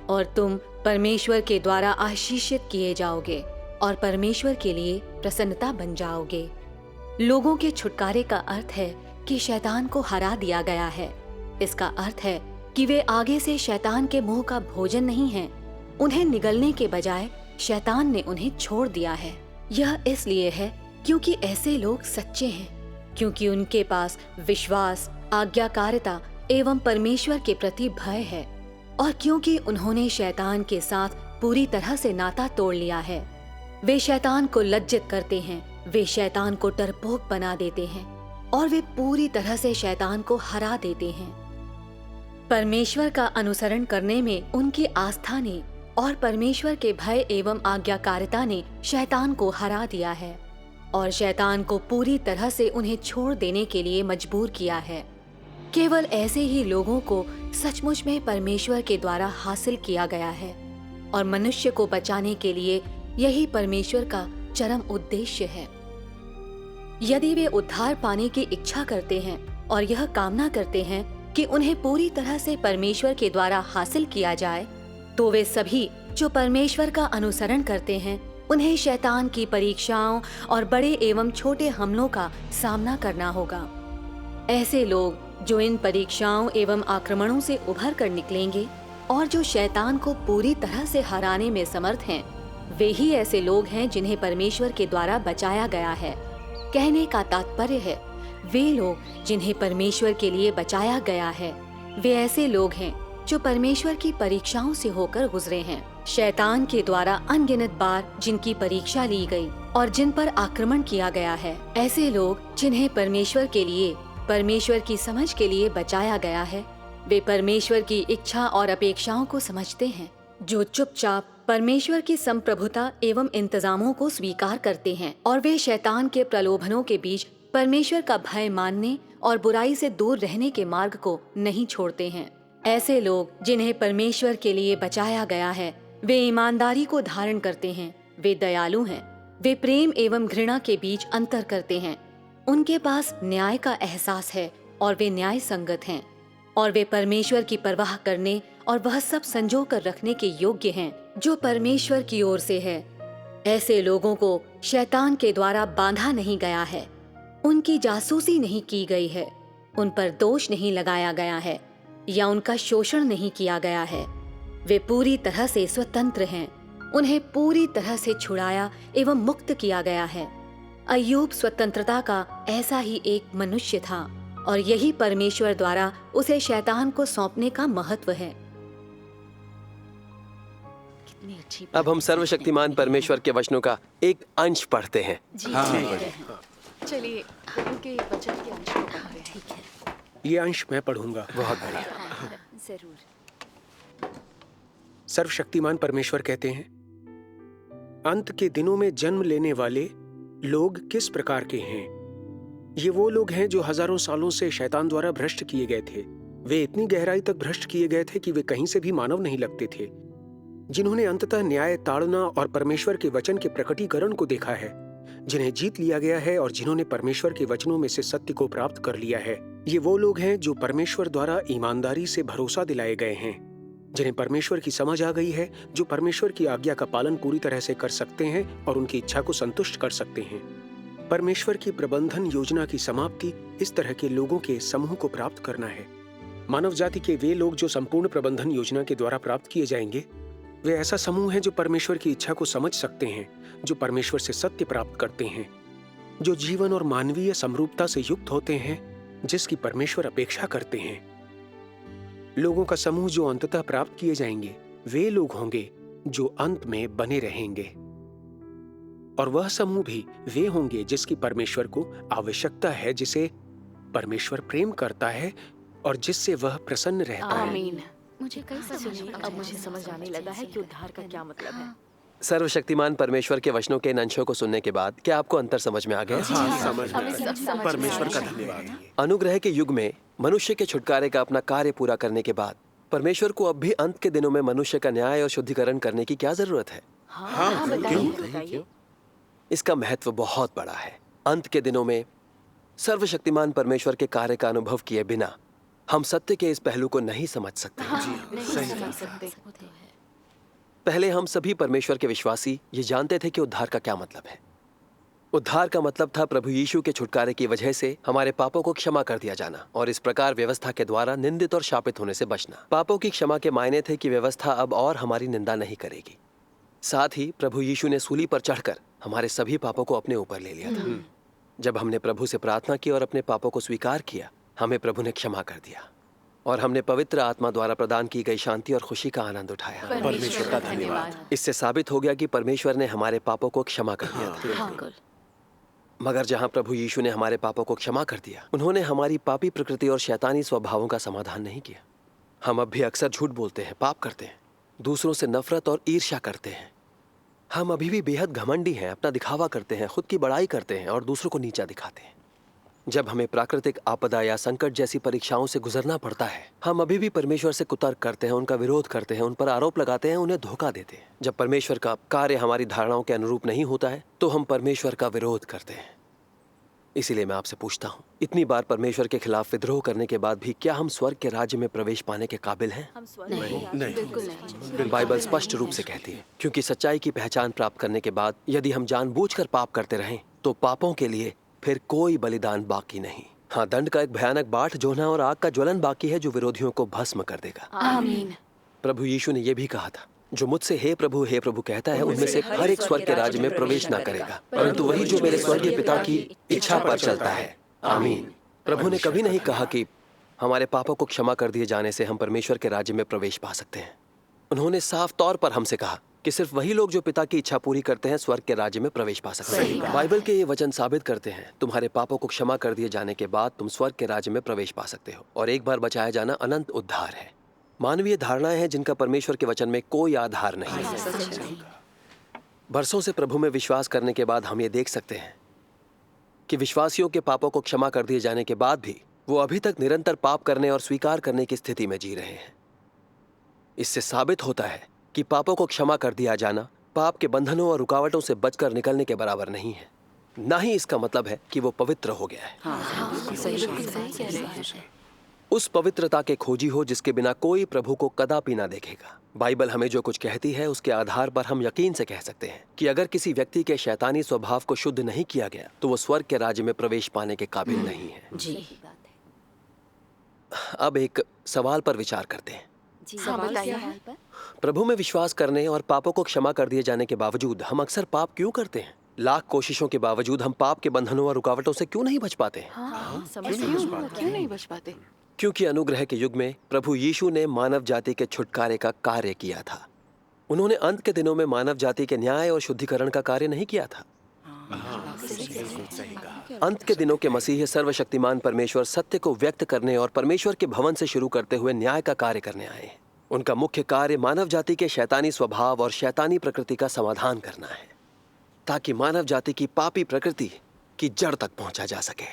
और तुम परमेश्वर के द्वारा आशीषित किए जाओगे और परमेश्वर के लिए प्रसन्नता बन जाओगे। लोगों के छुटकारे का अर्थ है कि शैतान को हरा दिया गया है। इसका अर्थ है कि वे आगे से शैतान के मुंह का भोजन नहीं हैं। उन्हें निगलने के बजाय शैतान ने उन्हें छोड़ दिया है। यह इसलिए है क्योंकि ऐसे लोग सच्चे हैं, क्योंकि उनके पास विश्वास, आज्ञाकारिता एवं परमेश्वर के प्रति भय है और क्योंकि उन्होंने शैतान के साथ पूरी तरह से नाता तोड़ लिया है। वे शैतान को लज्जित करते हैं, वे शैतान को डरपोक बना देते हैं और वे पूरी तरह से शैतान को हरा देते हैं। परमेश्वर का अनुसरण करने में उनकी आस्था ने और परमेश्वर के भय एवं आज्ञाकारिता ने शैतान को हरा दिया है और शैतान को पूरी तरह से उन्हें छोड़ देने के लिए मजबूर किया है। केवल ऐसे ही लोगों को सचमुच में परमेश्वर के द्वारा हासिल किया गया है और मनुष्य को बचाने के लिए यही परमेश्वर का चरम उद्देश्य है। यदि वे उद्धार पाने की इच्छा करते हैं और यह कामना करते हैं कि उन्हें पूरी तरह से परमेश्वर के द्वारा हासिल किया जाए, तो वे सभी जो परमेश्वर का अनुसरण करते हैं उन्हें शैतान की परीक्षाओं और बड़े एवं छोटे हमलों का सामना करना होगा। ऐसे लोग जो इन परीक्षाओं एवं आक्रमणों से उभर कर निकलेंगे और जो शैतान को पूरी तरह से हराने में समर्थ हैं, वे ही ऐसे लोग हैं जिन्हें परमेश्वर के द्वारा बचाया गया है। कहने का तात्पर्य है, वे लोग जिन्हें परमेश्वर के लिए बचाया गया है, वे ऐसे लोग हैं जो परमेश्वर की परीक्षाओं से होकर गुजरे हैं। शैतान के द्वारा अनगिनत बार जिनकी परीक्षा ली गई और जिन पर आक्रमण किया गया है, ऐसे लोग जिन्हें परमेश्वर के लिए, परमेश्वर की समझ के लिए बचाया गया है, वे परमेश्वर की इच्छा और अपेक्षाओं को समझते हैं, जो चुपचाप परमेश्वर की संप्रभुता एवं इंतजामों को स्वीकार करते हैं और वे शैतान के प्रलोभनों के बीच परमेश्वर का भय मानने और बुराई से दूर रहने के मार्ग को नहीं छोड़ते हैं। ऐसे लोग जिन्हें परमेश्वर के लिए बचाया गया है, वे ईमानदारी को धारण करते हैं, वे दयालु हैं, वे प्रेम एवं घृणा के बीच अंतर करते हैं। उनके पास न्याय का एहसास है और वे न्याय संगत हैं और वे परमेश्वर की परवाह करने और वह सब संजो कर रखने के योग्य हैं जो परमेश्वर की ओर से है। ऐसे लोगों को शैतान के द्वारा बांधा नहीं गया है, उनकी जासूसी नहीं की गई है, उन पर दोष नहीं लगाया गया है या उनका शोषण नहीं किया गया है। वे पूरी तरह से स्वतंत्र हैं। उन्हें पूरी तरह से छुड़ाया एवं मुक्त किया गया है। अय्यूब स्वतंत्रता का ऐसा ही एक मनुष्य था और यही परमेश्वर द्वारा उसे शैतान को सौंपने का महत्व है। कितनी अच्छी अब हम सर्वशक्तिमान परमेश्वर के वचनों का एक अंश पढ़ते हैं। चलिए उनके वचन के अंश को पढ़ते हैं। ठीक है। ये अंश मैं पढ़ूंगा। बहुत बढ़िया। जरूर। सर्वशक्तिमान परमेश्वर कहते हैं, अंत के दिनों में जन्म लेने वाले लोग किस प्रकार के हैं? ये वो लोग हैं जो हजारों सालों से शैतान द्वारा भ्रष्ट किए गए थे। वे इतनी गहराई तक भ्रष्ट किए गए थे कि वे कहीं से भी मानव नहीं लगते थे। जिन्होंने अंततः न्याय, ताड़ना और परमेश्वर के वचन के प्रकटीकरण को देखा है, जिन्हें जीत लिया गया है और जिन्होंने परमेश्वर के वचनों में से सत्य को प्राप्त कर लिया है। ये वो लोग हैं जो परमेश्वर द्वारा ईमानदारी से भरोसा दिलाए गए हैं, जिन्हें परमेश्वर की समझ आ गई है, जो परमेश्वर की आज्ञा का पालन पूरी तरह से कर सकते हैं और उनकी इच्छा को संतुष्ट कर सकते हैं। परमेश्वर की प्रबंधन योजना की समाप्ति इस तरह के लोगों के समूह को प्राप्त करना है। मानव जाति के वे लोग जो संपूर्ण प्रबंधन योजना के द्वारा प्राप्त किए जाएंगे, वे ऐसा समूह है जो परमेश्वर की इच्छा को समझ सकते हैं, जो परमेश्वर से सत्य प्राप्त करते हैं, जो जीवन और मानवीय समरूपता से युक्त होते हैं, जिसकी परमेश्वर अपेक्षा करते हैं। लोगों का समूह जो अंततः प्राप्त किए जाएंगे, वे लोग होंगे जो अंत में बने रहेंगे, और वह समूह भी वे होंगे जिसकी परमेश्वर को आवश्यकता है, जिसे परमेश्वर प्रेम करता है और जिससे वह प्रसन्न रहता है। आमीन। मुझे कई सुनिए, अब मुझे समझ आने लगा है कि उद्धार का क्या मतलब है। सर्वशक्तिमान परमेश्वर के वचनों के इन अंशों को सुनने के बाद क्या आपको अंतर समझ में आ गया? समझ में आ गया। परमेश्वर का धन्यवाद। अनुग्रह के युग में मनुष्य के छुटकारे का अपना कार्य पूरा करने के बाद परमेश्वर को अब भी अंत के दिनों में मनुष्य का न्याय और शुद्धिकरण करने की क्या जरूरत है? बताइए। इसका महत्व बहुत बड़ा है। अंत के दिनों में सर्वशक्तिमान परमेश्वर के कार्य का अनुभव किए बिना हम सत्य के इस पहलू को नहीं समझ सकते। पहले हम सभी परमेश्वर के विश्वासी ये जानते थे कि उद्धार का क्या मतलब है। उद्धार का मतलब था प्रभु यीशु के छुटकारे की वजह से हमारे पापों को क्षमा कर दिया जाना और इस प्रकार व्यवस्था के द्वारा निंदित और शापित होने से बचना। पापों की क्षमा के मायने थे कि व्यवस्था अब और हमारी निंदा नहीं करेगी। साथ ही प्रभु यीशु ने सूली पर चढ़कर हमारे सभी पापों को अपने ऊपर ले लिया था। जब हमने प्रभु से प्रार्थना की और अपने पापों को स्वीकार किया, हमें प्रभु ने क्षमा कर दिया और हमने पवित्र आत्मा द्वारा प्रदान की गई शांति और खुशी का आनंद उठाया। परमेश्वर का धन्यवाद। इससे साबित हो गया कि परमेश्वर ने हमारे पापों को क्षमा कर दिया था। मगर जहां प्रभु यीशु ने हमारे पापों को क्षमा कर दिया, उन्होंने हमारी पापी प्रकृति और शैतानी स्वभावों का समाधान नहीं किया। हम अब भी अक्सर झूठ बोलते हैं, पाप करते हैं, दूसरों से नफरत और ईर्ष्या करते हैं। हम अभी भी बेहद घमंडी हैं, अपना दिखावा करते हैं, खुद की बड़ाई करते हैं और दूसरों को नीचा दिखाते हैं। जब हमें प्राकृतिक आपदा या संकट जैसी परीक्षाओं से गुजरना पड़ता है, हम अभी भी परमेश्वर से कुतर्क करते हैं, उनका विरोध करते हैं, उन पर आरोप लगाते हैं, उन्हें धोखा देते हैं। जब परमेश्वर का कार्य हमारी धारणाओं के अनुरूप नहीं होता है, तो हम परमेश्वर का विरोध करते हैं। इसीलिए मैं आपसे पूछता हूँ, इतनी बार परमेश्वर के खिलाफ विद्रोह करने के बाद भी क्या हम स्वर्ग के राज्य में प्रवेश पाने के काबिल हैं? नहीं। बाइबल स्पष्ट रूप से कहती है, क्योंकि सच्चाई की पहचान प्राप्त करने के बाद यदि हम जानबूझकर पाप करते रहें, तो पापों के लिए फिर कोई बलिदान बाकी नहीं। हाँ, दंड का एक भयानक बाढ़, जोना और आग का ज्वलन बाकी है जो विरोधियों को भस्म कर देगा। आमीन। प्रभु यीशु ने यह भी कहा था, जो मुझसे हे प्रभु कहता है, उनमें से हर एक स्वर्ग के राज्य में प्रवेश न करेगा, परंतु वही जो मेरे स्वर्गीय पिता की इच्छा पर चलता है। आमीन। प्रभु ने कभी नहीं कहा कि हमारे पापों को क्षमा कर दिए जाने से हम परमेश्वर के राज्य में प्रवेश पा सकते हैं। उन्होंने साफ तौर पर हमसे कहा कि सिर्फ वही लोग जो पिता की इच्छा पूरी करते हैं स्वर्ग के राज्य में प्रवेश पा सकते हैं। बाइबल के ये वचन साबित करते हैं, तुम्हारे पापों को क्षमा कर दिए जाने के बाद तुम स्वर्ग के राज्य में प्रवेश पा सकते हो, और एक बार बचाया जाना अनंत उद्धार है। मानवीय धारणाएं हैं जिनका परमेश्वर के वचन में कोई आधार नहीं है। बरसों से प्रभु में विश्वास करने के बाद हम ये देख सकते हैं कि विश्वासियों के पापों को क्षमा कर दिए जाने के बाद भी वो अभी तक निरंतर पाप करने और स्वीकार करने की स्थिति में जी रहे हैं। इससे साबित होता है कि पापों को क्षमा कर दिया जाना पाप के बंधनों और रुकावटों से बचकर निकलने के बराबर नहीं है। ना ही इसका मतलब है कि वो पवित्र हो गया है। उस पवित्रता के खोजी हो जिसके बिना कोई प्रभु को कदापि ना देखेगा। बाइबल हमें जो कुछ कहती है उसके आधार पर हम यकीन से कह सकते हैं कि अगर किसी व्यक्ति के शैतानी स्वभाव को शुद्ध नहीं किया गया तो वो स्वर्ग के राज्य में प्रवेश पाने के काबिल नहीं है। जी। अब एक सवाल पर विचार करते हैं। सवाल क्या है? प्रभु में विश्वास करने और पापों को क्षमा कर दिए जाने के बावजूद हम अक्सर पाप क्यों करते हैं? लाख कोशिशों के बावजूद हम पाप के बंधनों और रुकावटों से क्यों नहीं बच पाते हैं? क्यों नहीं बच पाते? क्योंकि अनुग्रह के युग में प्रभु यीशु ने मानव जाति के छुटकारे का कार्य किया था। उन्होंने अंत के दिनों में मानव जाति के न्याय और शुद्धिकरण का कार्य नहीं किया था। अंत के दिनों के मसीह सर्वशक्तिमान परमेश्वर सत्य को व्यक्त करने और परमेश्वर के भवन से शुरू करते हुए न्याय का कार्य करने आए हैं। उनका मुख्य कार्य मानव जाति के शैतानी स्वभाव और शैतानी प्रकृति का समाधान करना है, ताकि मानव जाति की पापी प्रकृति की जड़ तक पहुंचा जा सके।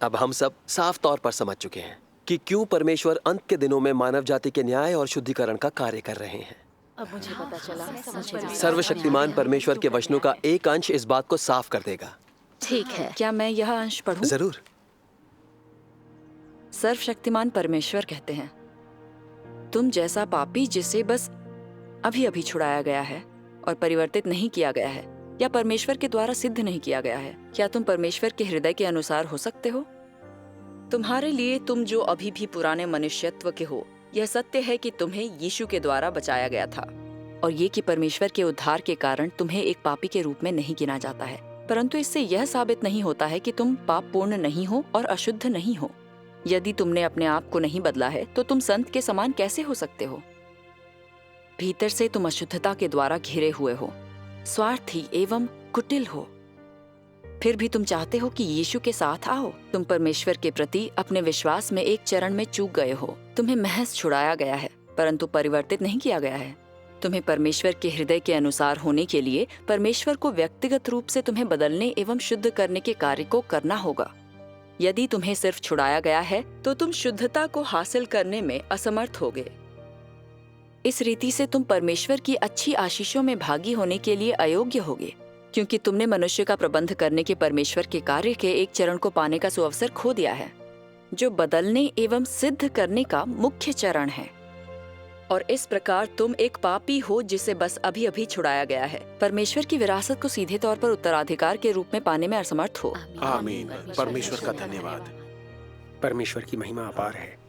अब हम सब साफ तौर पर समझ चुके हैं कि क्यों परमेश्वर अंत के दिनों में मानव जाति के न्याय और शुद्धिकरण का कार्य कर रहे हैं। अब मुझे पता चला। सर्वशक्तिमान परमेश्वर के वचनों का एक अंश इस बात को साफ कर देगा। ठीक है, क्या मैं यह अंश पढ़ूं? जरूर। सर्वशक्तिमान परमेश्वर कहते हैं, तुम जैसा पापी जिसे बस अभी अभी छुड़ाया गया है और परिवर्तित नहीं किया गया है या परमेश्वर के द्वारा सिद्ध नहीं किया गया है, क्या तुम परमेश्वर के हृदय के अनुसार हो सकते हो? तुम्हारे लिए तुम जो अभी भी पुराने मनुष्यत्व के हो, यह सत्य है कि तुम्हें यीशु के द्वारा बचाया गया था और ये कि परमेश्वर के उद्धार के कारण तुम्हें एक पापी के रूप में नहीं गिना जाता है। परंतु इससे यह साबित नहीं होता है कि तुम पाप पूर्ण नहीं हो और अशुद्ध नहीं हो। यदि तुमने अपने आप को नहीं बदला है तो तुम संत के समान कैसे हो सकते हो? भीतर से तुम अशुद्धता के द्वारा घिरे हुए हो, स्वार्थी एवं कुटिल हो। फिर भी तुम चाहते हो कि यीशु के साथ आओ। तुम परमेश्वर के प्रति अपने विश्वास में एक चरण में चूक गए हो। तुम्हें महज छुड़ाया गया है परंतु परिवर्तित नहीं किया गया है। तुम्हें परमेश्वर के हृदय के अनुसार होने के लिए परमेश्वर को व्यक्तिगत रूप से तुम्हें बदलने एवं शुद्ध करने के कार्य को करना होगा। यदि तुम्हें सिर्फ छुड़ाया गया है तो तुम शुद्धता को हासिल करने में असमर्थ होगे। इस रीति से तुम परमेश्वर की अच्छी आशीषों में भागी होने के लिए अयोग्य होगे, क्योंकि तुमने मनुष्य का प्रबंध करने के परमेश्वर के कार्य के एक चरण को पाने का सुअवसर खो दिया है, जो बदलने एवं सिद्ध करने का मुख्य चरण है। और इस प्रकार तुम एक पापी हो जिसे बस अभी अभी छुड़ाया गया है, परमेश्वर की विरासत को सीधे तौर पर उत्तराधिकार के रूप में पाने में असमर्थ हो। आमीन। परमेश्वर का धन्यवाद। परमेश्वर की महिमा अपार है।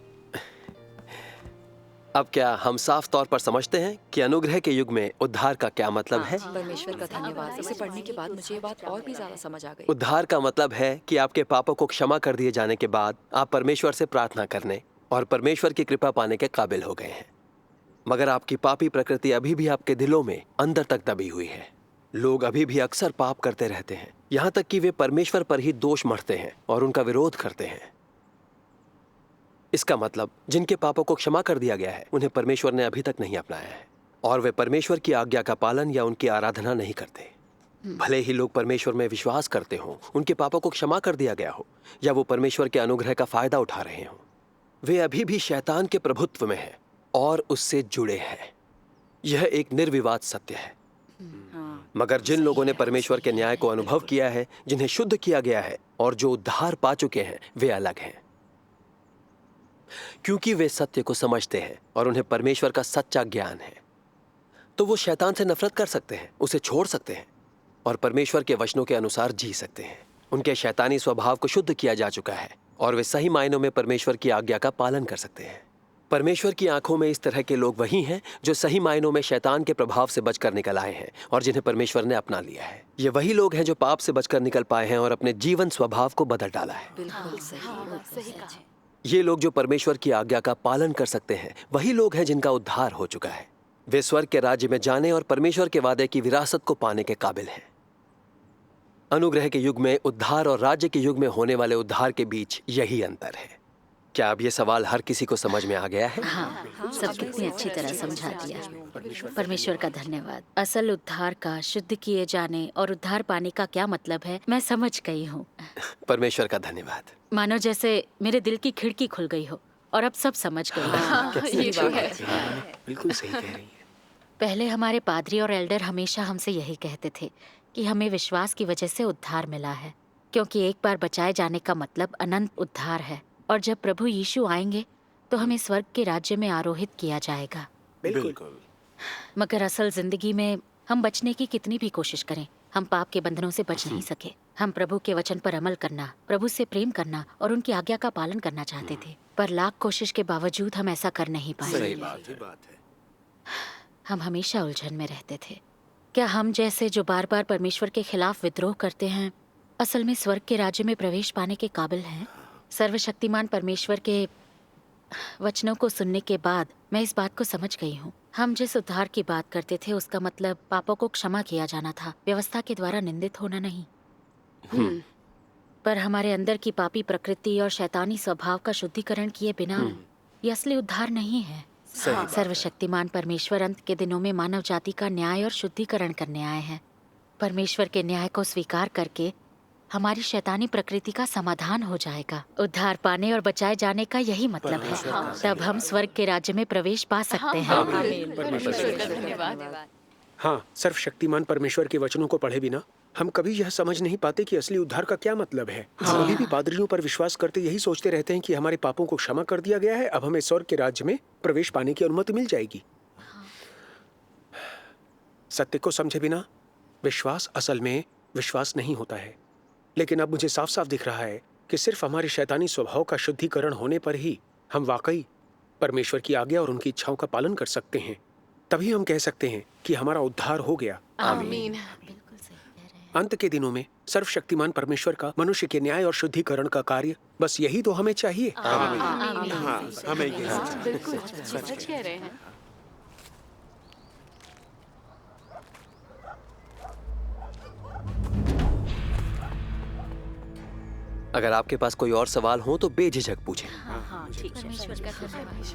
अब क्या हम साफ तौर पर समझते हैं कि अनुग्रह के युग में उद्धार का क्या मतलब है? परमेश्वर का धन्यवाद। इसे पढ़ने के बाद मुझे ये बात और भी ज्यादा समझ आ गई। उद्धार का मतलब है कि आपके पापों को क्षमा कर दिए जाने के बाद आप परमेश्वर से प्रार्थना करने और परमेश्वर की कृपा पाने के काबिल हो गए हैं। मगर आपकी पापी प्रकृति अभी भी आपके दिलों में अंदर तक दबी हुई है। लोग अभी भी अक्सर पाप करते रहते हैं, यहाँ तक कि वे परमेश्वर पर ही दोष मढ़ते हैं और उनका विरोध करते हैं। इसका मतलब जिनके पापों को क्षमा कर दिया गया है उन्हें परमेश्वर ने अभी तक नहीं अपनाया है और वे परमेश्वर की आज्ञा का पालन या उनकी आराधना नहीं करते। भले ही लोग परमेश्वर में विश्वास करते हों, उनके पापों को क्षमा कर दिया गया हो या वो परमेश्वर के अनुग्रह का फायदा उठा रहे हों, वे अभी भी शैतान के प्रभुत्व में हैं और उससे जुड़े हैं। यह एक निर्विवाद सत्य है। मगर जिन लोगों ने परमेश्वर के न्याय को अनुभव किया है, जिन्हें शुद्ध किया गया है और जो उद्धार पा चुके हैं, वे अलग हैं, क्योंकि वे सत्य को समझते हैं और उन्हें परमेश्वर का सच्चा ज्ञान है। तो वो शैतान से नफरत कर सकते हैं, उसे छोड़ सकते हैं और परमेश्वर के वचनों के अनुसार जी सकते हैं। उनके शैतानी स्वभाव को शुद्ध किया जा चुका है और वे सही मायनों में परमेश्वर की आज्ञा का पालन कर सकते हैं। परमेश्वर की आंखों में इस तरह के लोग वही हैं जो सही मायनों में शैतान के प्रभाव से बचकर निकल आए हैं और जिन्हें परमेश्वर ने अपना लिया है। ये वही लोग हैं जो पाप से बचकर निकल पाए हैं और अपने जीवन स्वभाव को बदल डाला है। बिल्कुल सही। ये लोग जो परमेश्वर की आज्ञा का पालन कर सकते हैं, वही लोग हैं जिनका उद्धार हो चुका है। वे स्वर्ग के राज्य में जाने और परमेश्वर के वादे की विरासत को पाने के काबिल हैं। अनुग्रह के युग में उद्धार और राज्य के युग में होने वाले उद्धार के बीच यही अंतर है। क्या अब ये सवाल हर किसी को समझ में आ गया है? हाँ, सब कितनी अच्छी तरह समझा दिया। परमेश्वर का धन्यवाद। असल उद्धार का, शुद्ध किए जाने और उद्धार पाने का क्या मतलब है, मैं समझ गई हूँ। परमेश्वर का धन्यवाद। मानो जैसे मेरे दिल की खिड़की खुल गई हो और अब सब समझ गई हूँ। ये तो है। बिल्कुल सही कह रही है। पहले हमारे पादरी और एल्डर हमेशा हमसे यही कहते थे कि हमें विश्वास की वजह से उद्धार मिला है, क्योंकि एक बार बचाए जाने का मतलब अनंत उद्धार है, और जब प्रभु यीशु आएंगे तो हमें स्वर्ग के राज्य में आरोहित किया जाएगा। बिल्कुल। मगर असल जिंदगी में हम बचने की कितनी भी कोशिश करें, हम पाप के बंधनों से बच नहीं सके। हम प्रभु के वचन पर अमल करना, प्रभु से प्रेम करना और उनकी आज्ञा का पालन करना चाहते थे, पर लाख कोशिश के बावजूद हम ऐसा कर नहीं पाए। सही बात है। हम हमेशा उलझन में रहते थे। क्या हम जैसे जो बार बार परमेश्वर के खिलाफ विद्रोह करते हैं असल में स्वर्ग के राज्य में प्रवेश पाने के काबिल हैं? सर्वशक्तिमान परमेश्वर के वचनों को सुनने के बाद मैं इस बात को समझ गई हूँ। हम जिस उद्धार की बात करते थे उसका मतलब पापों को क्षमा किया जाना था, व्यवस्था के द्वारा निंदित होना नहीं। पर हमारे अंदर की पापी प्रकृति और शैतानी स्वभाव का शुद्धिकरण किए बिना ये असली उद्धार नहीं है। सर्वशक्तिमान परमेश्वर अंत के दिनों में मानव जाति का न्याय और शुद्धिकरण करने आए हैं। परमेश्वर के न्याय को स्वीकार करके हमारी शैतानी प्रकृति का समाधान हो जाएगा। उद्धार पाने और बचाए जाने का यही मतलब है। तब हम स्वर्ग के राज्य में प्रवेश पा सकते हैं। परमेश्वर का धन्यवाद। हाँ, सर्वशक्तिमान परमेश्वर के वचनों को पढ़े बिना हम कभी यह समझ नहीं पाते कि असली उद्धार का क्या मतलब है। हम अभी भी पादरियों पर विश्वास करते यही सोचते रहते हैं कि हमारे पापों को क्षमा कर दिया गया है, अब हमें स्वर्ग के राज्य में प्रवेश पाने की अनुमति मिल जाएगी। सत्य को समझे बिना विश्वास असल में विश्वास नहीं होता है। लेकिन अब मुझे साफ साफ दिख रहा है कि सिर्फ हमारे शैतानी स्वभाव का शुद्धिकरण होने पर ही हम वाकई परमेश्वर की आज्ञा और उनकी इच्छाओं का पालन कर सकते हैं। तभी हम कह सकते हैं कि हमारा उद्धार हो गया। आमीन। बिल्कुल सही कह रहे हैं। अंत के दिनों में सर्वशक्तिमान परमेश्वर का मनुष्य के न्याय और शुद्धिकरण का कार्य, बस यही तो हमें चाहिए। हमें ये बिल्कुल सच कह रहे हैं। अगर आपके पास कोई और सवाल हो तो बेझिझक पूछें। परमेश्वर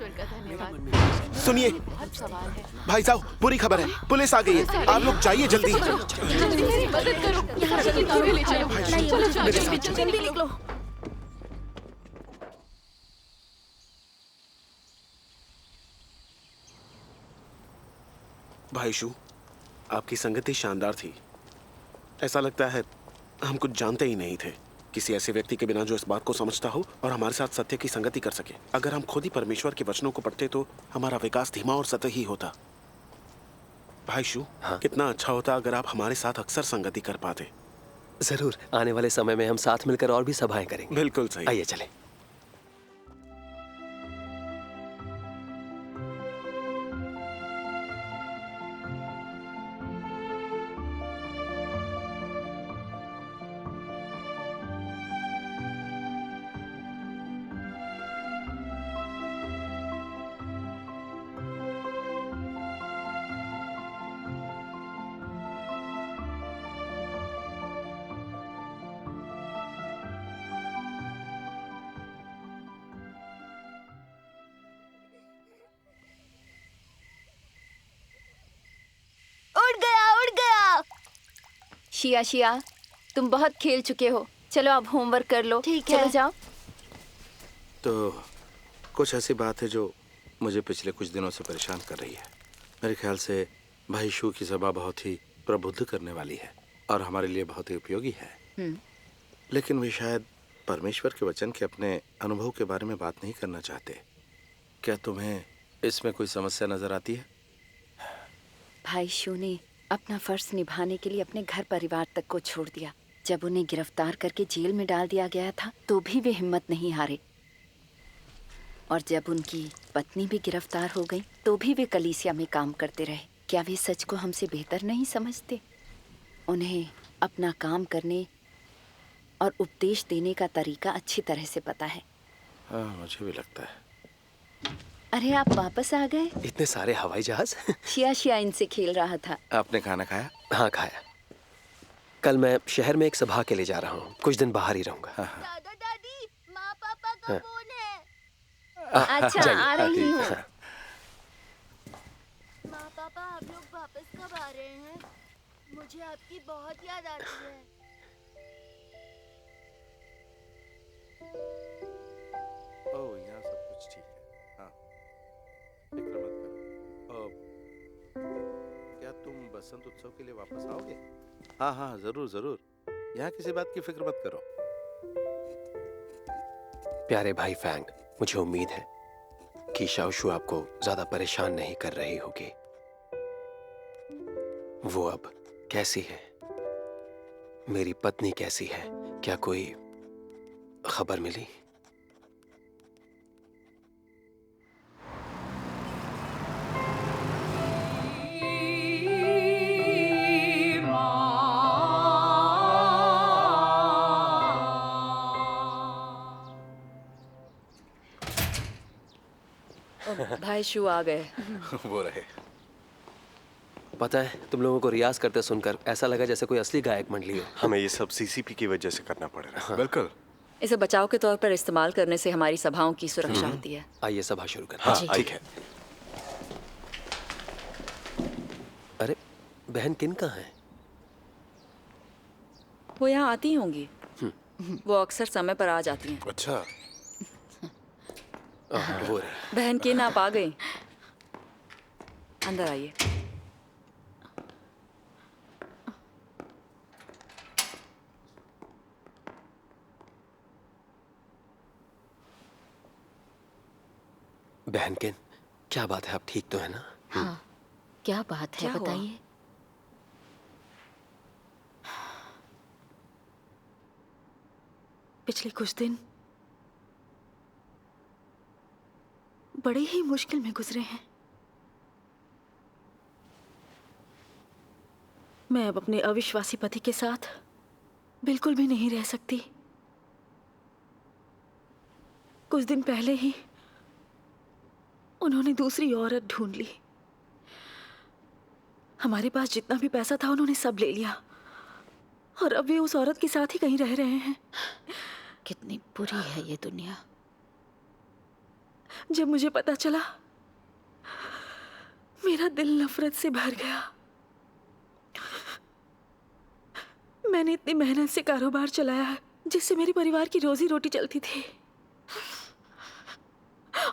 का धन्यवाद। सुनिए बहुत सवाल है। भाई साहब, बुरी खबर है, पुलिस आ गई है। आप लोग जाइए जल्दी। मेरी मदद करो। यहाँ से दूर ले चलो। चलो जल्दी निकलो। भाई शू, आपकी संगति शानदार थी। ऐसा लगता है हम कुछ जानते ही नहीं थे। किसी ऐसे व्यक्ति के बिना जो इस बात को समझता हो और हमारे साथ सत्य की संगति कर सके। अगर हम खुद ही परमेश्वर के वचनों को पढ़ते तो हमारा विकास धीमा और सतही होता। भाई शू, कितना अच्छा होता अगर आप हमारे साथ अक्सर संगति कर पाते। जरूर, आने वाले समय में हम साथ मिलकर और भी सभाएं करेंगे। बिल्कुल सही। आइए चलें। शिया शिया, तुम बहुत खेल चुके हो, चलो अब होमवर्क कर लो। ठीक है, चलो जाओ। तो कुछ ऐसी बात है जो मुझे पिछले कुछ दिनों से परेशान कर रही है। मेरे ख्याल से भाई शू की सभा बहुत ही प्रबुद्ध करने वाली है और हमारे लिए बहुत ही उपयोगी है। लेकिन वे शायद परमेश्वर के वचन के अपने अनुभव के बारे में बात नहीं करना चाहते। क्या तुम्हें इसमें कोई समस्या नजर आती है? भाई शू ने अपना फर्ज निभाने के लिए अपने घर परिवार तक को छोड़ दिया। जब उन्हें गिरफ्तार करके जेल में डाल दिया गया था तो भी वे हिम्मत नहीं हारे, और जब उनकी पत्नी भी गिरफ्तार हो गई तो भी वे कलीसिया में काम करते रहे। क्या वे सच को हमसे बेहतर नहीं समझते? उन्हें अपना काम करने और उपदेश देने का तरीका अच्छी तरह से पता है। हाँ, मुझे भी लगता है। अरे, आप वापस आ गए? इतने सारे हवाई जहाज। शिया शिया इनसे खेल रहा था। आपने खाना खाया? हाँ, खाया। कल मैं शहर में एक सभा के लिए जा रहा हूँ, कुछ दिन बाहर ही रहूंगा। दादा दादी, माँ पापा का फोन है। अच्छा, आ रही हूँ। माँ पापा, आप लोग वापस कब आ रहे हैं? मुझे आपकी बहुत याद आती है। ओह, यहाँ सब कुछ ठीक है। हाँ, फिक्र मत करो। क्या तुम बसंत उत्सव के लिए वापस आओगे? हाँ हाँ, जरूर जरूर। यहाँ किसी बात की फिक्र मत करो। प्यारे भाई फैंग, मुझे उम्मीद है कि शाओशू आपको ज्यादा परेशान नहीं कर रही होगी। वो अब कैसी है? मेरी पत्नी कैसी है? क्या कोई खबर मिली? भाई शू आ गए। वो रहे। पता है, तुम लोगों को रियाज करते सुनकर ऐसा लगा जैसे कोई असली गायक मंडली हो। हमें ये सब सीसीपी की वजह से करना पड़ रहा है। बिल्कुल। इसे बचाव के तौर पर इस्तेमाल करने से हमारी सभाओं की सुरक्षा होती है। आइए सभा शुरू करते हाँ, हैं। ठीक है। अरे बहन किन कहाँ है? वो यहाँ आती होंगी। वो अक्सर समय पर आ जाती हैं। अच्छा। वो रही। बहन किन आप आ गई। अंदर आइए। बहन किन, क्या बात है? आप ठीक तो है ना? हाँ, क्या बात है क्या हुआ? बताइए। पिछले कुछ दिन बड़े ही मुश्किल में गुजरे हैं। मैं अब अपने अविश्वासी पति के साथ बिल्कुल भी नहीं रह सकती। कुछ दिन पहले ही उन्होंने दूसरी औरत ढूंढ ली। हमारे पास जितना भी पैसा था उन्होंने सब ले लिया और अब वे उस औरत के साथ ही कहीं रह रहे हैं। कितनी बुरी है ये दुनिया। जब मुझे पता चला मेरा दिल नफरत से भर गया। मैंने इतनी मेहनत से कारोबार चलाया है जिससे मेरे परिवार की रोजी रोटी चलती थी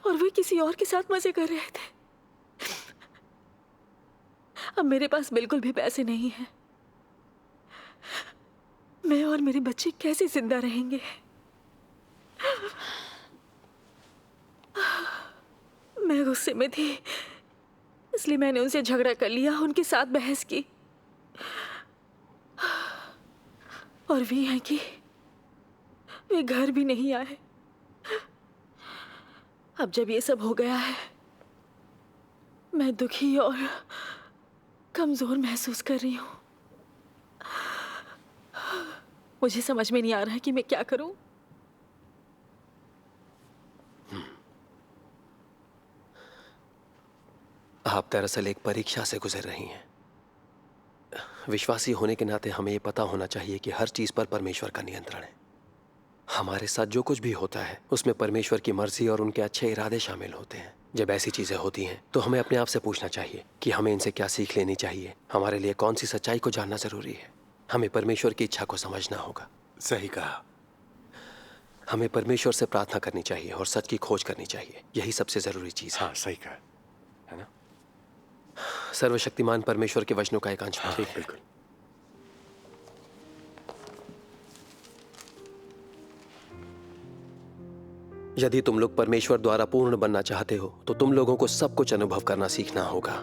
और वे किसी और के साथ मजे कर रहे थे। अब मेरे पास बिल्कुल भी पैसे नहीं हैं। मैं और मेरे बच्चे कैसे जिंदा रहेंगे? मैं गुस्से में थी, इसलिए मैंने उनसे झगड़ा कर लिया, उनके साथ बहस की। और वे हैं कि वे घर भी नहीं आए। अब जब ये सब हो गया है, मैं दुखी और कमजोर महसूस कर रही हूँ। मुझे समझ में नहीं आ रहा है कि मैं क्या करूं। आप दरअसल एक परीक्षा से गुजर रही हैं। विश्वासी होने के नाते हमें ये पता होना चाहिए कि हर चीज पर परमेश्वर का नियंत्रण है। हमारे साथ जो कुछ भी होता है उसमें परमेश्वर की मर्जी और उनके अच्छे इरादे शामिल होते हैं। जब ऐसी चीजें होती हैं तो हमें अपने आप से पूछना चाहिए कि हमें इनसे क्या सीख लेनी चाहिए, हमारे लिए कौन सी सच्चाई को जानना जरूरी है। हमें परमेश्वर की इच्छा को समझना होगा। सही कहा। हमें परमेश्वर से प्रार्थना करनी चाहिए और सच की खोज करनी चाहिए। यही सबसे जरूरी चीज है। हाँ, सही कहा है ना? सर्वशक्तिमान परमेश्वर के वचनों का एक अंश हाँ, बिल्कुल। यदि तुम लोग परमेश्वर द्वारा पूर्ण बनना चाहते हो तो तुम लोगों को सब कुछ अनुभव करना सीखना होगा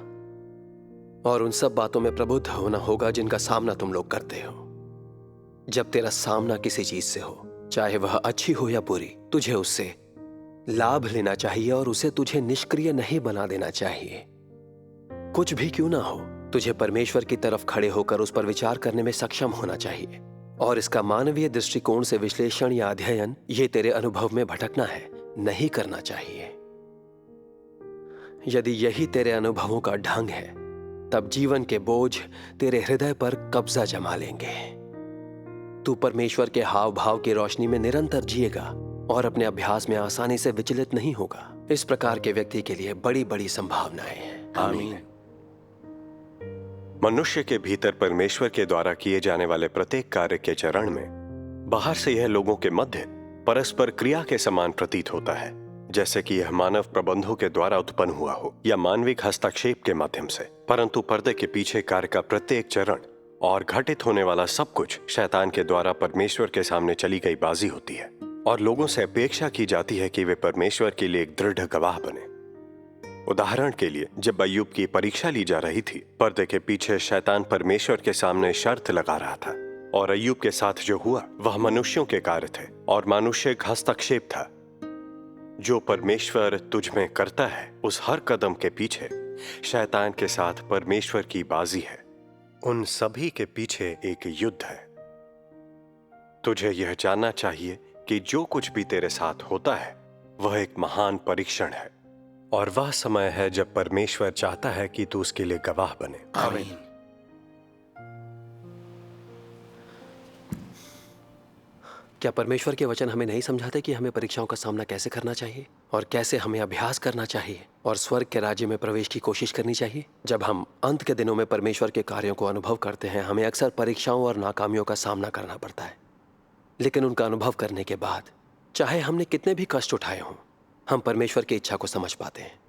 और उन सब बातों में प्रबुद्ध होना होगा जिनका सामना तुम लोग करते हो। जब तेरा सामना किसी चीज से हो, चाहे वह अच्छी हो या बुरी, तुझे उससे लाभ लेना चाहिए और उसे तुझे निष्क्रिय नहीं बना देना चाहिए। कुछ भी क्यों ना हो, तुझे परमेश्वर की तरफ खड़े होकर उस पर विचार करने में सक्षम होना चाहिए और इसका मानवीय दृष्टिकोण से विश्लेषण या अध्ययन ये तेरे अनुभव में भटकना है, नहीं करना चाहिए। यदि यही तेरे अनुभवों का ढंग है, तब जीवन के बोझ तेरे हृदय पर कब्जा जमा लेंगे। तू परमेश्वर के हाव भाव की रोशनी में निरंतर जिएगा और अपने अभ्यास में आसानी से विचलित नहीं होगा। इस प्रकार के व्यक्ति के लिए बड़ी बड़ी संभावनाएं हैं। आमीन। मनुष्य के भीतर परमेश्वर के द्वारा किए जाने वाले प्रत्येक कार्य के चरण में बाहर से यह लोगों के मध्य परस्पर क्रिया के समान प्रतीत होता है, जैसे कि यह मानव प्रबंधों के द्वारा उत्पन्न हुआ हो या मानविक हस्तक्षेप के माध्यम से। परंतु पर्दे के पीछे कार्य का प्रत्येक चरण और घटित होने वाला सब कुछ शैतान के द्वारा परमेश्वर के सामने चली गई बाजी होती है और लोगों से अपेक्षा की जाती है कि वे परमेश्वर के लिए एक दृढ़ गवाह बने। उदाहरण के लिए, जब अय्यूब की परीक्षा ली जा रही थी, पर्दे के पीछे शैतान परमेश्वर के सामने शर्त लगा रहा था और अय्यूब के साथ जो हुआ वह मनुष्यों के कार्य थे और मानुषिक हस्तक्षेप था। जो परमेश्वर तुझ में करता है उस हर कदम के पीछे शैतान के साथ परमेश्वर की बाजी है। उन सभी के पीछे एक युद्ध है। तुझे यह जानना चाहिए कि जो कुछ भी तेरे साथ होता है वह एक महान परीक्षण है और वह समय है जब परमेश्वर चाहता है कि तू उसके लिए गवाह बने। आमीन। क्या परमेश्वर के वचन हमें नहीं समझाते कि हमें परीक्षाओं का सामना कैसे करना चाहिए और कैसे हमें अभ्यास करना चाहिए और स्वर्ग के राज्य में प्रवेश की कोशिश करनी चाहिए? जब हम अंत के दिनों में परमेश्वर के कार्यों को अनुभव करते हैं, हमें अक्सर परीक्षाओं और नाकामियों का सामना करना पड़ता है, लेकिन उनका अनुभव करने के बाद चाहे हमने कितने भी कष्ट उठाए हों, हम परमेश्वर की इच्छा को समझ पाते हैं।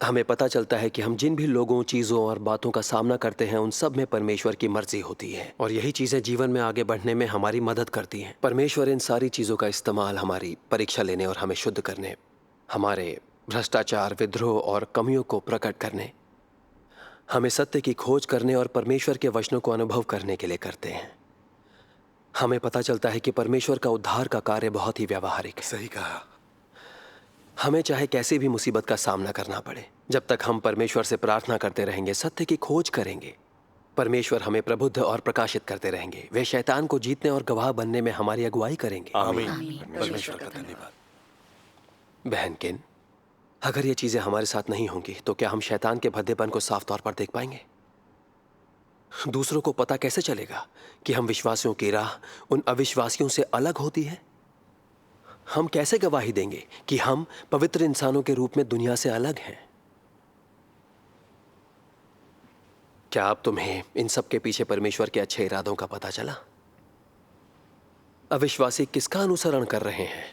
हमें पता चलता है कि हम जिन भी लोगों, चीज़ों और बातों का सामना करते हैं उन सब में परमेश्वर की मर्जी होती है और यही चीज़ें जीवन में आगे बढ़ने में हमारी मदद करती हैं। परमेश्वर इन सारी चीज़ों का इस्तेमाल हमारी परीक्षा लेने और हमें शुद्ध करने, हमारे भ्रष्टाचार, विद्रोह और कमियों को प्रकट करने, हमें सत्य की खोज करने और परमेश्वर के वचनों को अनुभव करने के लिए करते हैं। हमें पता चलता है कि परमेश्वर का उद्धार का कार्य बहुत ही व्यावहारिक है। सही कहा। हमें चाहे कैसी भी मुसीबत का सामना करना पड़े, जब तक हम परमेश्वर से प्रार्थना करते रहेंगे, सत्य की खोज करेंगे, परमेश्वर हमें प्रबुद्ध और प्रकाशित करते रहेंगे। वे शैतान को जीतने और गवाह बनने में हमारी अगुवाई करेंगे। आमीन। परमेश्वर का धन्यवाद। बहन किन, अगर ये चीजें हमारे साथ नहीं होंगी तो क्या हम शैतान के भद्देपन को साफ तौर पर देख पाएंगे? दूसरों को पता कैसे चलेगा कि हम विश्वासियों की राह उन अविश्वासियों से अलग होती है? हम कैसे गवाही देंगे कि हम पवित्र इंसानों के रूप में दुनिया से अलग हैं? क्या अब तुम्हें इन सब के पीछे परमेश्वर के अच्छे इरादों का पता चला? अविश्वासी किसका अनुसरण कर रहे हैं?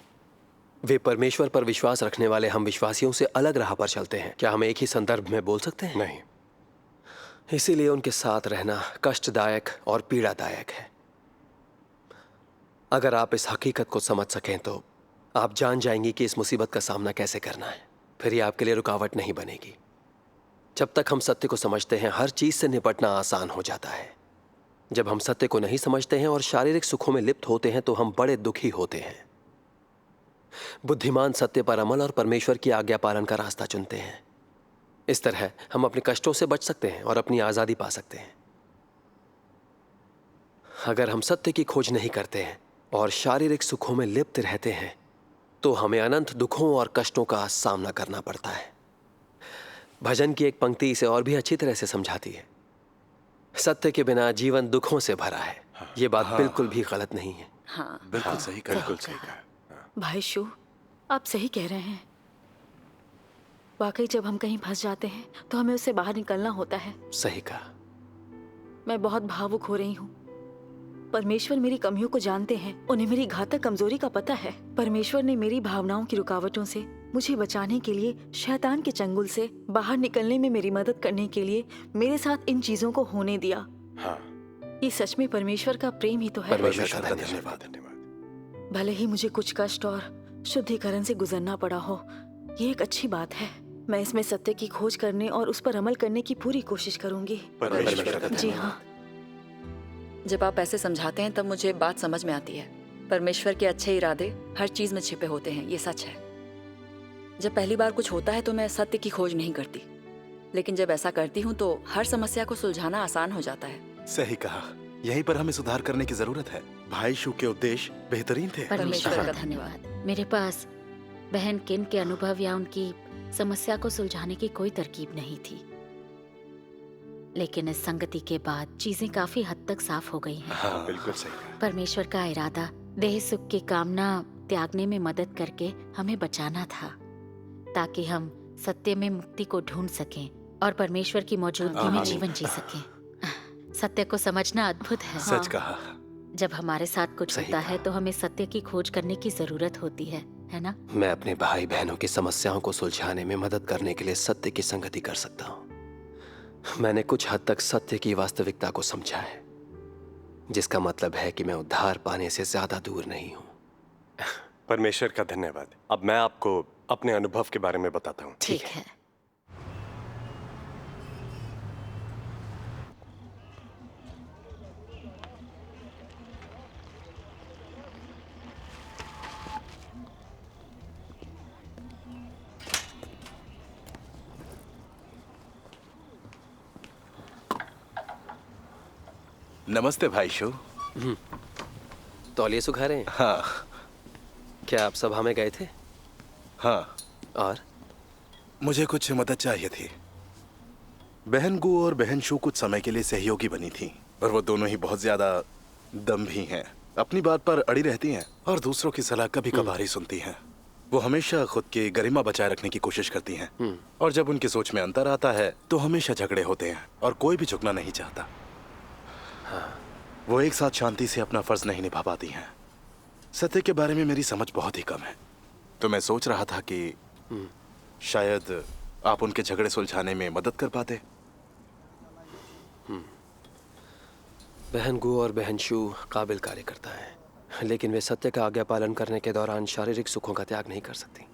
वे परमेश्वर पर विश्वास रखने वाले हम विश्वासियों से अलग राह पर चलते हैं। क्या हम एक ही संदर्भ में बोल सकते हैं? नहीं। इसीलिए उनके साथ रहना कष्टदायक और पीड़ादायक है। अगर आप इस हकीकत को समझ सकें तो आप जान जाएंगी कि इस मुसीबत का सामना कैसे करना है। फिर ये आपके लिए रुकावट नहीं बनेगी। जब तक हम सत्य को समझते हैं, हर चीज से निपटना आसान हो जाता है। जब हम सत्य को नहीं समझते हैं और शारीरिक सुखों में लिप्त होते हैं तो हम बड़े दुखी होते हैं। बुद्धिमान सत्य पर अमल और परमेश्वर की आज्ञा पालन का रास्ता चुनते हैं। इस तरह हम अपने कष्टों से बच सकते हैं और अपनी आजादी पा सकते हैं। अगर हम सत्य की खोज नहीं करते हैं और शारीरिक सुखों में लिप्त रहते हैं तो हमें अनंत दुखों और कष्टों का सामना करना पड़ता है। भजन की एक पंक्ति इसे और भी अच्छी तरह से समझाती है। सत्य के बिना जीवन दुखों से भरा है। ये बात बिल्कुल भी गलत नहीं है। हाँ, बिल्कुल सही कहा। बिल्कुल सही कहा। भाई शू, आप सही कह रहे हैं। वाकई जब हम कहीं फंस जाते हैं तो हमें उससे बाहर निकलना होता है। सही कहा। मैं बहुत भावुक हो रही हूँ। परमेश्वर मेरी कमियों को जानते हैं, उन्हें मेरी घातक कमजोरी का पता है। परमेश्वर ने मेरी भावनाओं की रुकावटों से मुझे बचाने के लिए, शैतान के चंगुल से बाहर निकलने में मेरी मदद करने के लिए मेरे साथ इन चीजों को होने दिया। हाँ। ये सच में परमेश्वर का प्रेम ही तो है। परमेश्वर का धन्यवाद। भले ही मुझे कुछ कष्ट और शुद्धिकरण से गुजरना पड़ा हो, ये एक अच्छी बात है। मैं इसमें सत्य की खोज करने और उस पर अमल करने की पूरी कोशिश करूंगी। जी हाँ। जब आप ऐसे समझाते हैं तब मुझे बात समझ में आती है। परमेश्वर के अच्छे इरादे हर चीज में छिपे होते हैं, ये सच है। जब पहली बार कुछ होता है तो मैं सत्य की खोज नहीं करती, लेकिन जब ऐसा करती हूँ तो हर समस्या को सुलझाना आसान हो जाता है। सही कहा। यहीं पर हमें सुधार करने की जरूरत है। भाई शू के उद्देश्य बेहतरीन थे। परमेश्वर का धन्यवाद। मेरे पास बहन किन के अनुभव या उनकी समस्या को सुलझाने की कोई तरकीब नहीं थी, लेकिन इस संगति के बाद चीजें काफी हद तक साफ हो गई हैं। हाँ, बिल्कुल सही कहा। परमेश्वर का इरादा देह सुख की कामना त्यागने में मदद करके हमें बचाना था, ताकि हम सत्य में मुक्ति को ढूंढ सकें और परमेश्वर की मौजूदगी में जीवन जी सकें। सत्य को समझना अद्भुत है। सच कहा। जब हमारे साथ कुछ होता है तो हमें सत्य की खोज करने की जरूरत होती है ना? मैं अपने भाई बहनों की समस्याओं को सुलझाने में मदद करने के लिए सत्य की संगति कर सकता हूँ। मैंने कुछ हद तक सत्य की वास्तविकता को समझा है जिसका मतलब है कि मैं उद्धार पाने से ज्यादा दूर नहीं हूं। परमेश्वर का धन्यवाद। अब मैं आपको अपने अनुभव के बारे में बताता हूँ। ठीक है। नमस्ते भाई शो। तौलिए सुखा रहे हैं? हाँ। क्या आप सभा में गए थे? हाँ। और मुझे कुछ मदद चाहिए थी। बहन गु और बहन शू कुछ समय के लिए सहयोगी बनी थी और वो दोनों ही बहुत ज्यादा दम्भी हैं। अपनी बात पर अड़ी रहती हैं और दूसरों की सलाह कभी कभार ही सुनती हैं। वो हमेशा खुद की गरिमा बचाए रखने की कोशिश करती हैं और जब उनकी सोच में अंतर आता है तो हमेशा झगड़े होते हैं और कोई भी झुकना नहीं चाहता। वो एक साथ शांति से अपना फर्ज नहीं निभा पाती हैं। सत्य के बारे में मेरी समझ बहुत ही कम है, तो मैं सोच रहा था कि शायद आप उनके झगड़े सुलझाने में मदद कर पाते। बहन गु और बहन शू काबिल कार्यकर्ता है, लेकिन वे सत्य का आज्ञा पालन करने के दौरान शारीरिक सुखों का त्याग नहीं कर सकती।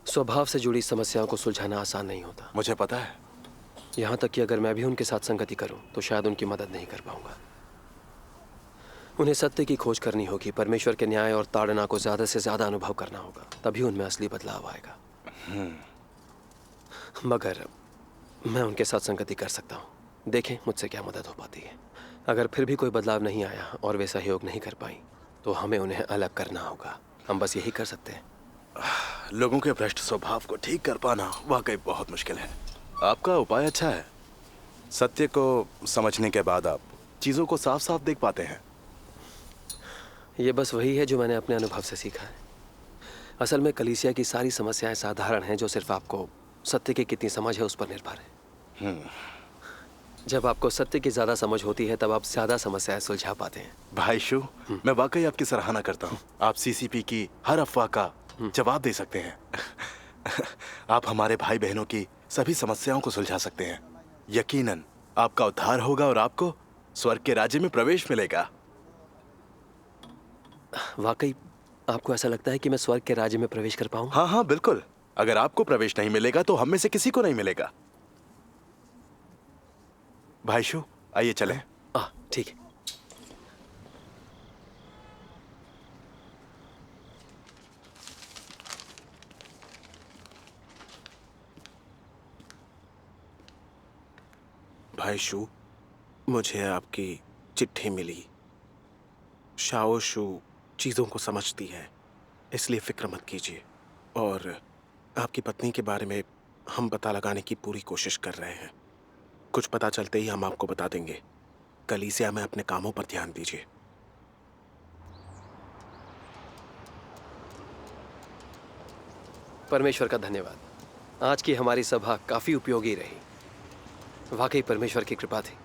स्वभाव से जुड़ी समस्याओं को सुलझाना आसान नहीं होता। मुझे पता है। यहाँ तक कि अगर मैं भी उनके साथ संगति करूं तो शायद उनकी मदद नहीं कर पाऊंगा। उन्हें सत्य की खोज करनी होगी, परमेश्वर के न्याय और ताड़ना को ज्यादा से ज्यादा अनुभव करना होगा, तभी उनमें असली बदलाव आएगा। मगर मैं उनके साथ संगति कर सकता हूँ। देखें मुझसे क्या मदद हो पाती है। अगर फिर भी कोई बदलाव नहीं आया और वे सहयोग नहीं कर पाई तो हमें उन्हें अलग करना होगा। हम बस यही कर सकते हैं। लोगों के भ्रष्ट स्वभाव को ठीक कर पाना वाकई बहुत मुश्किल है। आपका उपाय अच्छा है। सत्य को समझने के बाद आप चीजों को साफ साफ देख पाते हैं। ये बस वही है जो मैंने अपने अनुभव से सीखा है। असल में कलीसिया की सारी समस्याएं साधारण हैं, जो सिर्फ आपको सत्य की कितनी समझ है उस पर निर्भर है। जब आपको सत्य की ज्यादा समझ होती है तब आप ज्यादा समस्याएं सुलझा पाते हैं। भाई शू, मैं वाकई आपकी सराहना करता हूँ। आप सीसीपी की हर अफवाह का जवाब दे सकते हैं। आप हमारे भाई बहनों की सभी समस्याओं को सुलझा सकते हैं। यकीनन आपका उद्धार होगा और आपको स्वर्ग के राज्य में प्रवेश मिलेगा। वाकई आपको ऐसा लगता है कि मैं स्वर्ग के राज्य में प्रवेश कर पाऊं? हाँ हाँ बिल्कुल। अगर आपको प्रवेश नहीं मिलेगा तो हम में से किसी को नहीं मिलेगा। भाई शू, आइए चलें। ठीक है। भाई शू, मुझे आपकी चिट्ठी मिली। शाओ शू चीज़ों को समझती है, इसलिए फिक्र मत कीजिए। और आपकी पत्नी के बारे में हम पता लगाने की पूरी कोशिश कर रहे हैं। कुछ पता चलते ही हम आपको बता देंगे। कलीसिया में अपने कामों पर ध्यान दीजिए। परमेश्वर का धन्यवाद। आज की हमारी सभा काफी उपयोगी रही। वाकई परमेश्वर की कृपा थी।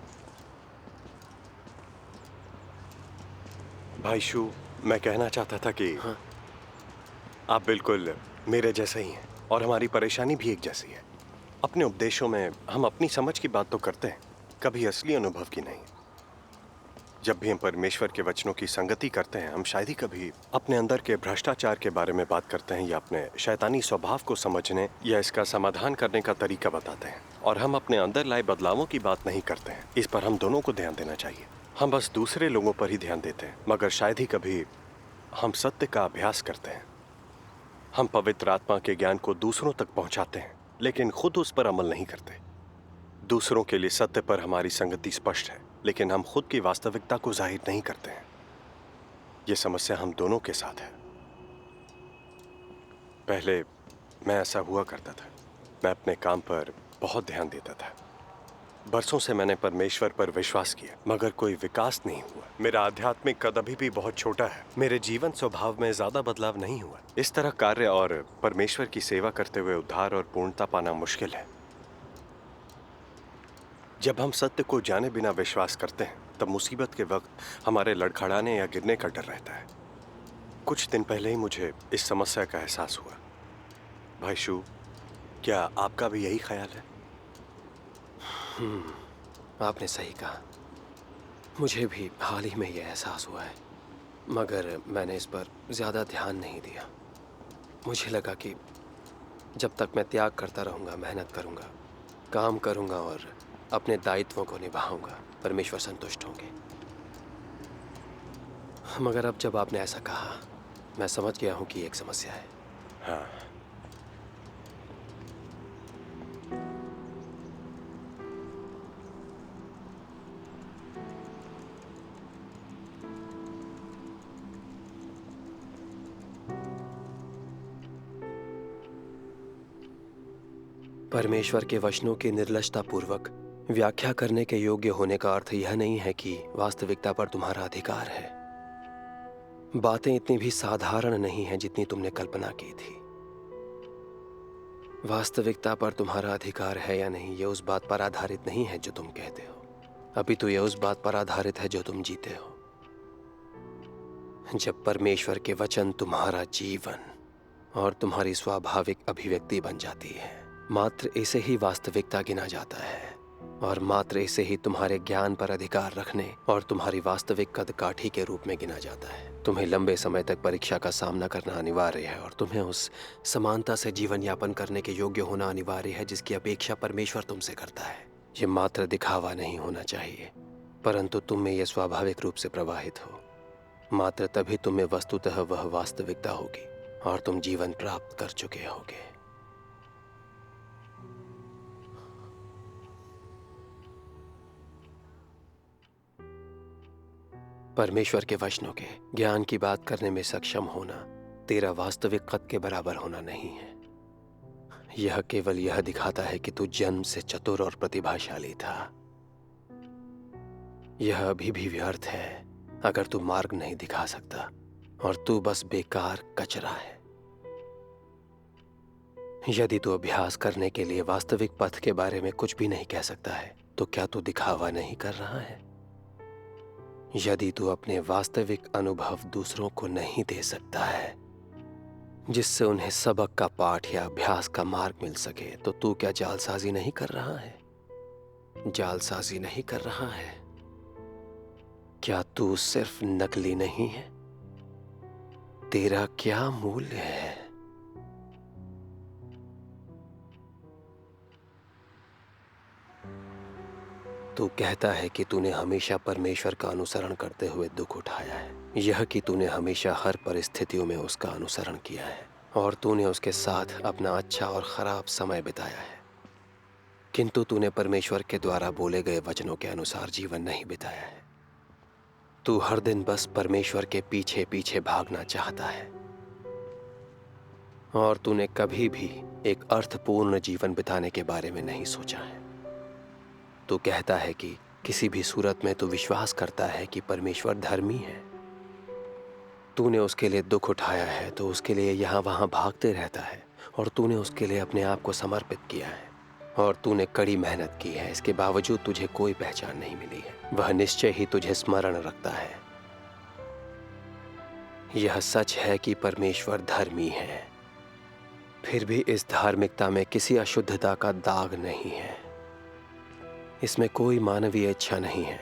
भाई शू, मैं कहना चाहता था कि आप बिल्कुल मेरे जैसे ही हैं और हमारी परेशानी भी एक जैसी है। अपने उपदेशों में हम अपनी समझ की बात तो करते हैं, कभी असली अनुभव की नहीं। जब भी हम परमेश्वर के वचनों की संगति करते हैं, हम शायद ही कभी अपने अंदर के भ्रष्टाचार के बारे में बात करते हैं या अपने शैतानी स्वभाव को समझने या इसका समाधान करने का तरीका बताते हैं। और हम अपने अंदर लाए बदलावों की बात नहीं करते हैं। इस पर हम दोनों को ध्यान देना चाहिए। हम बस दूसरे लोगों पर ही ध्यान देते हैं, मगर शायद ही कभी हम सत्य का अभ्यास करते हैं। हम पवित्र आत्मा के ज्ञान को दूसरों तक पहुंचाते हैं, लेकिन खुद उस पर अमल नहीं करते। दूसरों के लिए सत्य पर हमारी संगति स्पष्ट है, लेकिन हम खुद की वास्तविकता को जाहिर नहीं करते हैं। यह समस्या हम दोनों के साथ है। पहले मैं ऐसा हुआ करता था। मैं अपने काम पर बहुत ध्यान देता था। बरसों से मैंने परमेश्वर पर विश्वास किया, मगर कोई विकास नहीं हुआ। मेरा आध्यात्मिक कद अभी भी बहुत छोटा है। मेरे जीवन स्वभाव में ज्यादा बदलाव नहीं हुआ। इस तरह कार्य और परमेश्वर की सेवा करते हुए उद्धार और पूर्णता पाना मुश्किल है। जब हम सत्य को जाने बिना विश्वास करते हैं, तब मुसीबत के वक्त हमारे लड़खड़ाने या गिरने का डर रहता है। कुछ दिन पहले ही मुझे इस समस्या का एहसास हुआ। भाई शू, क्या आपका भी यही ख्याल है? आपने सही कहा। मुझे भी हाल ही में ये एहसास हुआ है, मगर मैंने इस पर ज़्यादा ध्यान नहीं दिया। मुझे लगा कि जब तक मैं त्याग करता रहूँगा, मेहनत करूँगा, काम करूँगा और अपने दायित्वों को निभाऊँगा, परमेश्वर संतुष्ट होंगे। मगर अब जब आपने ऐसा कहा, मैं समझ गया हूँ कि एक समस्या है। हाँ, परमेश्वर के वचनों की निर्लजता पूर्वक व्याख्या करने के योग्य होने का अर्थ यह नहीं है कि वास्तविकता पर तुम्हारा अधिकार है। बातें इतनी भी साधारण नहीं हैं जितनी तुमने कल्पना की थी। वास्तविकता पर तुम्हारा अधिकार है या नहीं, यह उस बात पर आधारित नहीं है जो तुम कहते हो, अभी तो यह उस बात पर आधारित है जो तुम जीते हो। जब परमेश्वर के वचन तुम्हारा जीवन और तुम्हारी स्वाभाविक अभिव्यक्ति बन जाती है, मात्र इसे ही वास्तविकता गिना जाता है और मात्र इसे ही तुम्हारे ज्ञान पर अधिकार रखने और तुम्हारी वास्तविक कदकाठी के रूप में गिना जाता है। तुम्हें लंबे समय तक परीक्षा का सामना करना अनिवार्य है और तुम्हें उस समानता से जीवन यापन करने के योग्य होना अनिवार्य है जिसकी अपेक्षा परमेश्वर तुमसे करता है। ये मात्र दिखावा नहीं होना चाहिए, परंतु तुम में यह स्वाभाविक रूप से प्रवाहित हो। मात्र तभी तुम में वस्तुतः वह वास्तविकता होगी और तुम जीवन प्राप्त कर चुके होगे। परमेश्वर के वचनों के ज्ञान की बात करने में सक्षम होना तेरा वास्तविक कद के बराबर होना नहीं है। यह केवल यह दिखाता है कि तू जन्म से चतुर और प्रतिभाशाली था। यह अभी भी व्यर्थ है अगर तू मार्ग नहीं दिखा सकता और तू बस बेकार कचरा है। यदि तू अभ्यास करने के लिए वास्तविक पथ के बारे में कुछ भी नहीं कह सकता है तो क्या तू दिखावा नहीं कर रहा है? यदि तू अपने वास्तविक अनुभव दूसरों को नहीं दे सकता है जिससे उन्हें सबक का पाठ या अभ्यास का मार्ग मिल सके, तो तू क्या जालसाजी नहीं कर रहा है? जालसाजी नहीं कर रहा है? क्या तू सिर्फ नकली नहीं है? तेरा क्या मूल्य है? तू कहता है कि तूने हमेशा परमेश्वर का अनुसरण करते हुए दुख उठाया है। यह कि तूने हमेशा हर परिस्थितियों में उसका अनुसरण किया है और तूने उसके साथ अपना अच्छा और खराब समय बिताया है, किंतु तूने परमेश्वर के द्वारा बोले गए वचनों के अनुसार जीवन नहीं बिताया है। तू हर दिन बस परमेश्वर के पीछे पीछे भागना चाहता है और तूने कभी भी एक अर्थपूर्ण जीवन बिताने के बारे में नहीं सोचा है। तू कहता है कि किसी भी सूरत में तू विश्वास करता है कि परमेश्वर धर्मी है। तूने उसके लिए दुख उठाया है तो उसके लिए यहाँ वहाँ भागते रहता है और तूने उसके लिए अपने आप को समर्पित किया है और तूने कड़ी मेहनत की है। इसके बावजूद तुझे कोई पहचान नहीं मिली है। वह निश्चय ही तुझे स्मरण रखता है। यह सच है कि परमेश्वर धर्मी है, फिर भी इस धार्मिकता में किसी अशुद्धता का दाग नहीं है। इसमें कोई मानवीय इच्छा नहीं है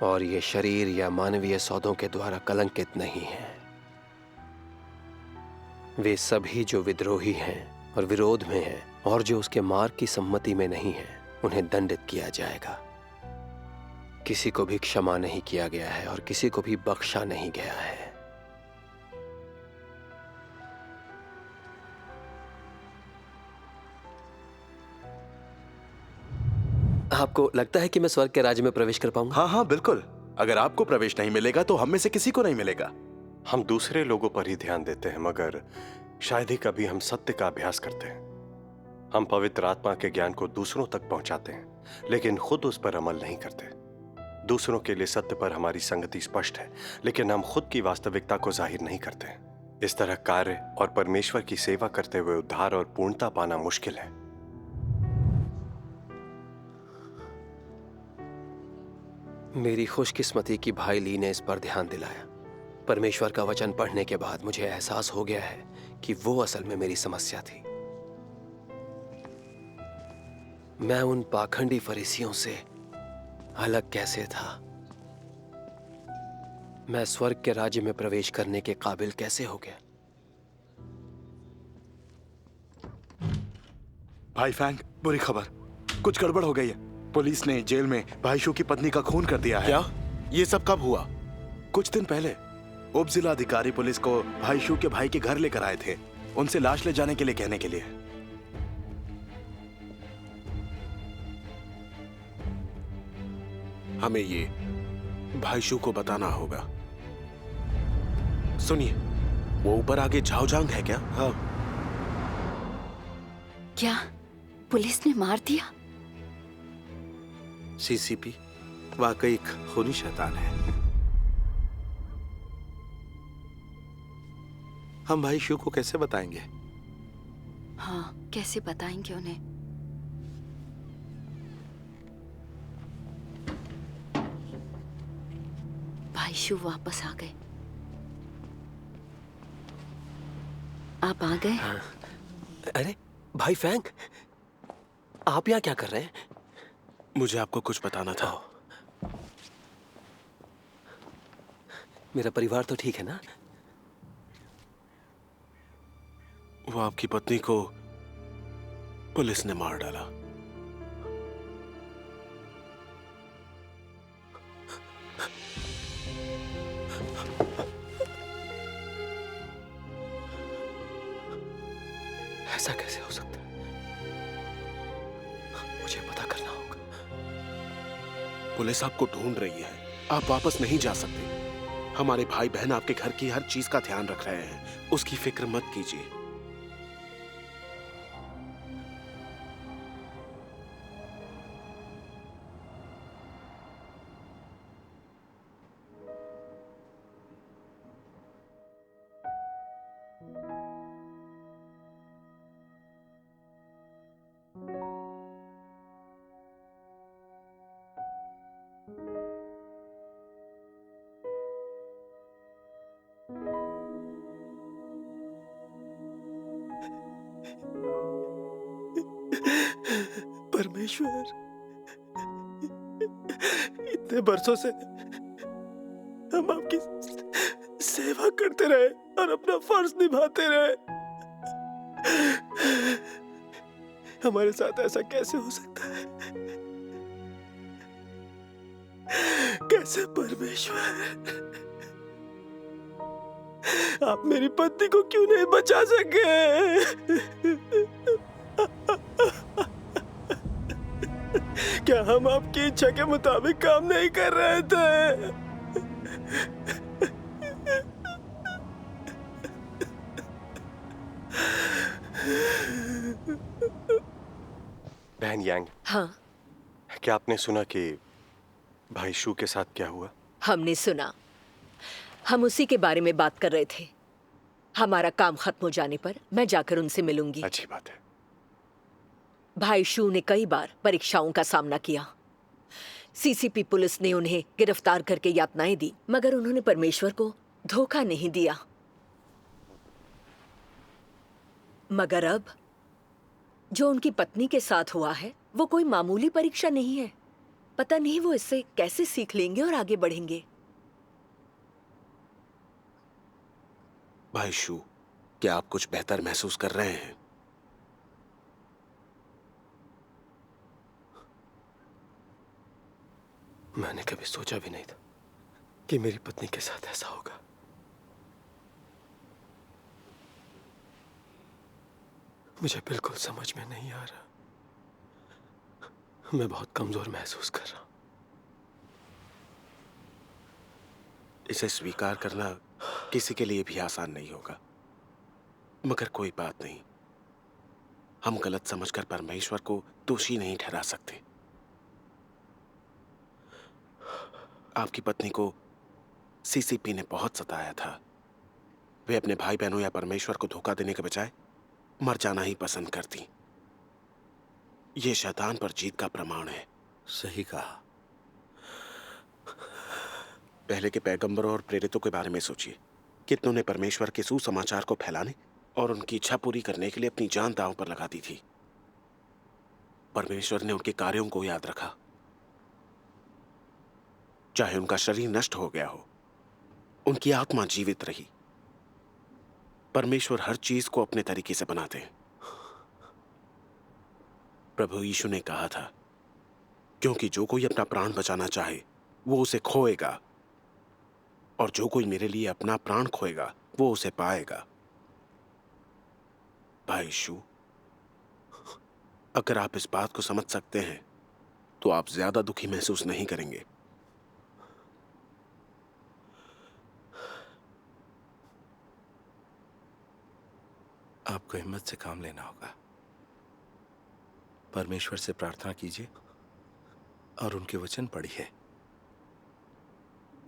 और ये शरीर या मानवीय सौदों के द्वारा कलंकित नहीं है। वे सभी जो विद्रोही हैं और विरोध में हैं और जो उसके मार्ग की सम्मति में नहीं हैं, उन्हें दंडित किया जाएगा। किसी को भी क्षमा नहीं किया गया है और किसी को भी बख्शा नहीं गया है। आपको लगता है कि मैं स्वर्ग के राज्य में प्रवेश कर पाऊंगा? हाँ हाँ बिल्कुल। अगर आपको प्रवेश नहीं मिलेगा तो हम में से किसी को नहीं मिलेगा। हम दूसरे लोगों पर ही ध्यान देते हैं, मगर शायद ही कभी हम सत्य का अभ्यास करते हैं। हम पवित्र आत्मा के ज्ञान को दूसरों तक पहुंचाते हैं, लेकिन खुद उस पर अमल नहीं करते। दूसरों के लिए सत्य पर हमारी संगति स्पष्ट है, लेकिन हम खुद की वास्तविकता को जाहिर नहीं करते। इस तरह कार्य और परमेश्वर की सेवा करते हुए उद्धार और पूर्णता पाना मुश्किल है। मेरी खुशकिस्मती की भाई ली ने इस पर ध्यान दिलाया। परमेश्वर का वचन पढ़ने के बाद मुझे एहसास हो गया है कि वो असल में मेरी समस्या थी। मैं उन पाखंडी फरीसियों से अलग कैसे था मैं स्वर्ग के राज्य में प्रवेश करने के काबिल कैसे हो गया? भाई फैंग, बुरी खबर, कुछ गड़बड़ हो गई है। पुलिस ने जेल में भाई शू की पत्नी का खून कर दिया है। क्या? ये सब कब हुआ? कुछ दिन पहले उप जिला अधिकारी पुलिस को भाई शू के भाई के घर लेकर आए थे, उनसे लाश ले जाने के लिए कहने के लिए। हमें ये भाई शू को बताना होगा। सुनिए, वो ऊपर आगे झाओजांग है क्या? हाँ। क्या पुलिस ने मार दिया? सीसीपी वाकई एक खूनी शैतान है। हम भाई शू को कैसे बताएंगे? हाँ, कैसे बताएंगे उन्हें? भाई शू वापस आ गए। आप आ गए? अरे भाई फैंग, आप यहाँ क्या कर रहे हैं? मुझे आपको कुछ बताना था। मेरा परिवार तो ठीक है ना? वो आपकी पत्नी को पुलिस ने मार डाला। ऐसा कैसे हो सकता है? मुझे पता करना होगा। पुलिस आपको ढूंढ रही है। आप वापस नहीं जा सकते। हमारे भाई बहन आपके घर की हर चीज का ध्यान रख रहे हैं, उसकी फिक्र मत कीजिए। परमेश्वर, इतने बरसों से हम आपकी सेवा करते रहे और अपना फर्ज निभाते रहे। हमारे साथ ऐसा कैसे हो सकता है? कैसे परमेश्वर? आप मेरी पत्नी को क्यों नहीं बचा सके? क्या हम आपकी इच्छा के मुताबिक काम नहीं कर रहे थे? बहन यांग, हाँ, क्या आपने सुना कि भाई शू के साथ क्या हुआ? हमने सुना। हम उसी के बारे में बात कर रहे थे। हमारा काम खत्म हो जाने पर मैं जाकर उनसे मिलूंगी। अच्छी बात है। भाई शू ने कई बार परीक्षाओं का सामना किया। सीसीपी पुलिस ने उन्हें गिरफ्तार करके यातनाएं दी, मगर उन्होंने परमेश्वर को धोखा नहीं दिया। मगर अब जो उनकी पत्नी के साथ हुआ है वो कोई मामूली परीक्षा नहीं है। पता नहीं वो इससे कैसे सीख लेंगे और आगे बढ़ेंगे। भाई शू, क्या आप कुछ बेहतर महसूस कर रहे हैं? मैंने कभी सोचा भी नहीं था कि मेरी पत्नी के साथ ऐसा होगा। मुझे बिल्कुल समझ में नहीं आ रहा। मैं बहुत कमजोर महसूस कर रहा हूं। इसे स्वीकार करना किसी के लिए भी आसान नहीं होगा, मगर कोई बात नहीं। हम गलत समझकर परमेश्वर को दोषी नहीं ठहरा सकते। आपकी पत्नी को सीसीपी ने बहुत सताया था। वे अपने भाई बहनों या परमेश्वर को धोखा देने के बजाय मर जाना ही पसंद करती। ये शैतान पर जीत का प्रमाण है। सही कहा। पहले के पैगंबरों और प्रेरितों के बारे में सोचिए। कितनों ने परमेश्वर के सुसमाचार को फैलाने और उनकी इच्छा पूरी करने के लिए अपनी जान दांव पर लगा दी थी। परमेश्वर ने उनके कार्यों को याद रखा, चाहे उनका शरीर नष्ट हो गया हो। उनकी आत्मा जीवित रही। परमेश्वर हर चीज को अपने तरीके से बनाते हैं। प्रभु यीशु ने कहा था, क्योंकि जो कोई अपना प्राण बचाना चाहे वो उसे खोएगा, और जो कोई मेरे लिए अपना प्राण खोएगा वो उसे पाएगा। भाई यीशु, अगर आप इस बात को समझ सकते हैं तो आप ज्यादा दुखी महसूस नहीं करेंगे। आपको हिम्मत से काम लेना होगा। परमेश्वर से प्रार्थना कीजिए और उनके वचन पढ़िए।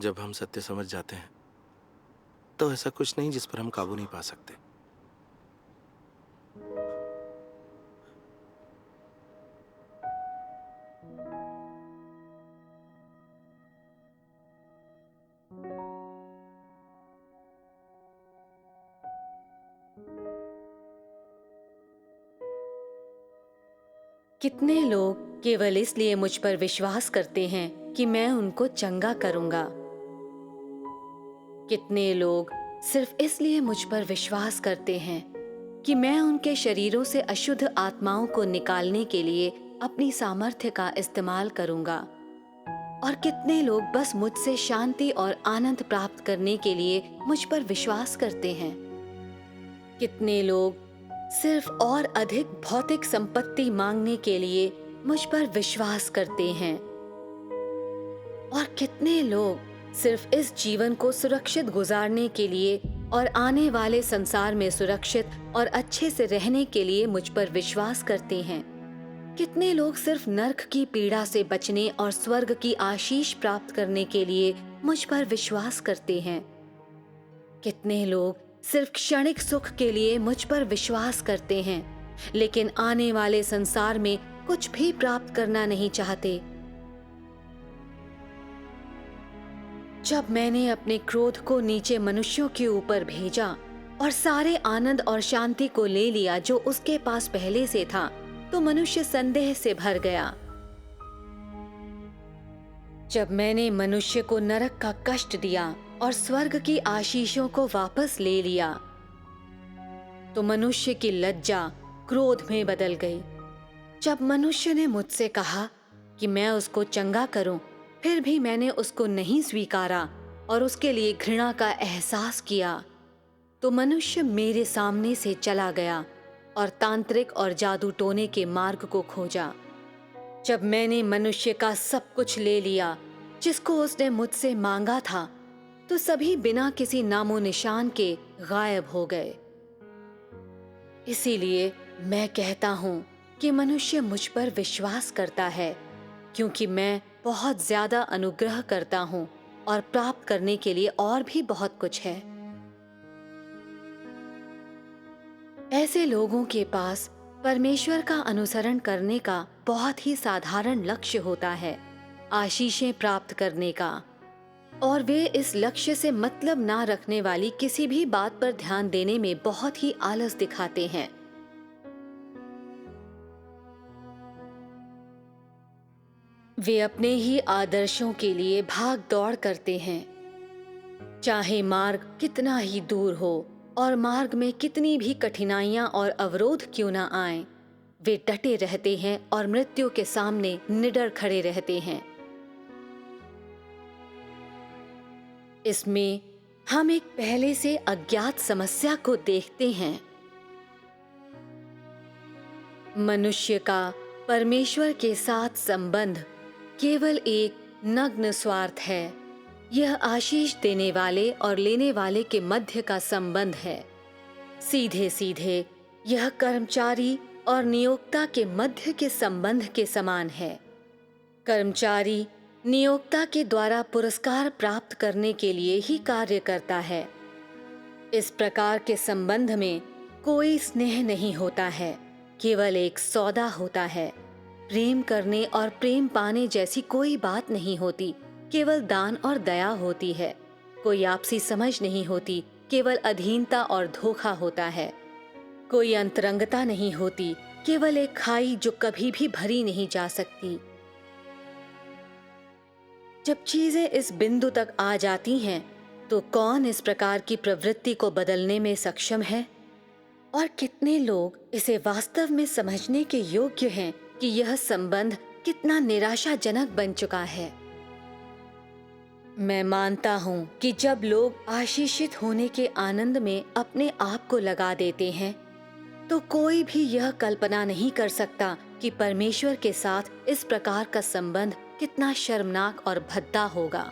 जब हम सत्य समझ जाते हैं तो ऐसा कुछ नहीं जिस पर हम काबू नहीं पा सकते। कितने लोग केवल इसलिए मुझ पर विश्वास करते हैं कि मैं उनको चंगा करूंगा। कितने लोग सिर्फ इसलिए मुझ पर विश्वास करते हैं कि मैं उनके शरीरों से अशुद्ध आत्माओं को निकालने के लिए अपनी सामर्थ्य का इस्तेमाल करूंगा। और कितने लोग बस मुझसे शांति और आनंद प्राप्त करने के लिए मुझ पर विश्वास करते हैं। कितने लोग सिर्फ और अधिक भौतिक संपत्ति मांगने के लिए मुझ पर विश्वास करते हैं। और कितने लोग सिर्फ इस जीवन को सुरक्षित गुजारने के लिए और आने वाले संसार में सुरक्षित और अच्छे से रहने के लिए मुझ पर विश्वास करते हैं। कितने लोग सिर्फ नर्क की पीड़ा से बचने और स्वर्ग की आशीष प्राप्त करने के लिए मुझ पर विश्वास करते हैं। कितने लोग सिर्फ क्षणिक सुख के लिए मुझ पर विश्वास करते हैं, लेकिन आने वाले संसार में कुछ भी प्राप्त करना नहीं चाहते। जब मैंने अपने क्रोध को नीचे मनुष्यों के ऊपर भेजा और सारे आनंद और शांति को ले लिया जो उसके पास पहले से था, तो मनुष्य संदेह से भर गया। जब मैंने मनुष्य को नरक का कष्ट दिया और स्वर्ग की आशीषों को वापस ले लिया, तो मनुष्य की लज्जा क्रोध में बदल गई। जब मनुष्य ने मुझसे कहा कि मैं उसको चंगा करूं, फिर भी मैंने उसको नहीं स्वीकारा और उसके लिए घृणा का एहसास किया, तो मनुष्य मेरे सामने से चला गया और तांत्रिक और जादू टोने के मार्ग को खोजा। जब मैंने मनुष्य का सब कुछ ले लिया जिसको उसने मुझसे मांगा था, तो सभी बिना किसी नामो निशान के गायब हो गए। इसीलिए मैं कहता हूं कि मनुष्य मुझ पर विश्वास करता है, क्योंकि मैं बहुत ज्यादा अनुग्रह करता हूं और प्राप्त करने के लिए और भी बहुत कुछ है। ऐसे लोगों के पास परमेश्वर का अनुसरण करने का बहुत ही साधारण लक्ष्य होता है, आशीषें प्राप्त करने का, और वे इस लक्ष्य से मतलब ना रखने वाली किसी भी बात पर ध्यान देने में बहुत ही आलस दिखाते हैं। वे अपने ही आदर्शों के लिए भाग दौड़ करते हैं, चाहे मार्ग कितना ही दूर हो और मार्ग में कितनी भी कठिनाइयां और अवरोध क्यों ना आए, वे डटे रहते हैं और मृत्यु के सामने निडर खड़े रहते हैं। इसमें हम एक पहले से अज्ञात समस्या को देखते हैं। मनुष्य का परमेश्वर के साथ संबंध केवल एक नग्न स्वार्थ है। यह आशीष देने वाले और लेने वाले के मध्य का संबंध है। सीधे सीधे यह कर्मचारी और नियोक्ता के मध्य के संबंध के समान है। कर्मचारी नियोक्ता के द्वारा पुरस्कार प्राप्त करने के लिए ही कार्य करता है। इस प्रकार के संबंध में कोई स्नेह नहीं होता है, केवल एक सौदा होता है। प्रेम करने और प्रेम पाने जैसी कोई बात नहीं होती, केवल दान और दया होती है। कोई आपसी समझ नहीं होती, केवल अधीनता और धोखा होता है। कोई अंतरंगता नहीं होती, केवल एक खाई जो कभी भी भरी नहीं जा सकती। जब चीजें इस बिंदु तक आ जाती हैं, तो कौन इस प्रकार की प्रवृत्ति को बदलने में सक्षम है? और कितने लोग इसे वास्तव में समझने के योग्य हैं कि यह संबंध कितना निराशाजनक बन चुका है? मैं मानता हूँ कि जब लोग आशीषित होने के आनंद में अपने आप को लगा देते हैं, तो कोई भी यह कल्पना नहीं कर सकता कि परमेश्वर के साथ इस प्रकार का संबंध कितना शर्मनाक और भद्दा होगा।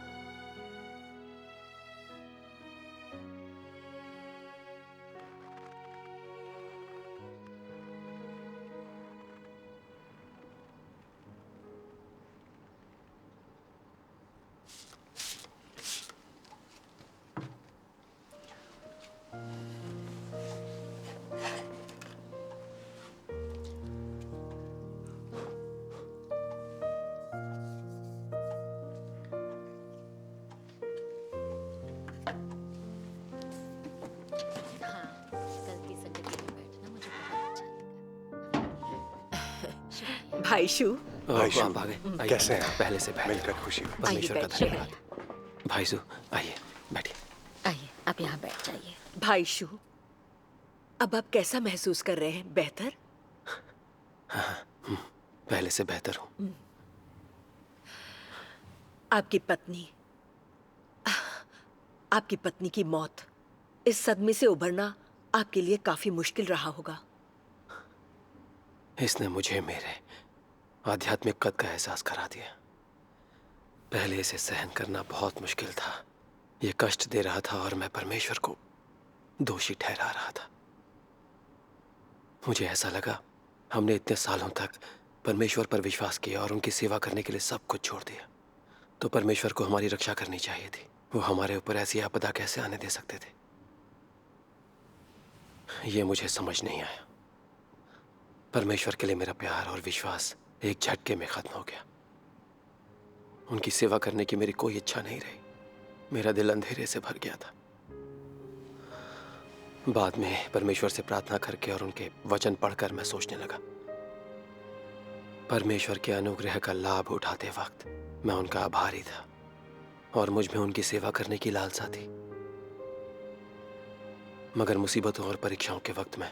भाई शू, आप आ गए। आइए, कैसे हैं? पहले से बेहतर। मिलकर खुशी हुई। परमेश्वर का बैठिए। धन्यवाद। भाईसू आइए, बैठिए। आइए, आप यहाँ बैठ जाइए। भाई शू, अब आप कैसा महसूस कर रहे हैं? बेहतर? पहले से बेहतर हूँ। आपकी पत्नी की मौत, इस सदमे से उभरना आपके लिए काफी मुश्किल रहा होगा। इसने मुझे मेरे आध्यात्मिक कद का एहसास करा दिया। पहले इसे सहन करना बहुत मुश्किल था। ये कष्ट दे रहा था और मैं परमेश्वर को दोषी ठहरा रहा था। मुझे ऐसा लगा हमने इतने सालों तक परमेश्वर पर विश्वास किया और उनकी सेवा करने के लिए सब कुछ छोड़ दिया, तो परमेश्वर को हमारी रक्षा करनी चाहिए थी। वो हमारे ऊपर ऐसी आपदा कैसे आने दे सकते थे, ये मुझे समझ नहीं आया। परमेश्वर के लिए मेरा प्यार और विश्वास एक झटके में खत्म हो गया। उनकी सेवा करने की मेरी कोई इच्छा नहीं रही। मेरा दिल अंधेरे से भर गया था। बाद में परमेश्वर से प्रार्थना करके और उनके वचन पढ़कर मैं सोचने लगा, परमेश्वर के अनुग्रह का लाभ उठाते वक्त मैं उनका आभारी था और मुझ में उनकी सेवा करने की लालसा थी। मगर मुसीबतों और परीक्षाओं के वक्त में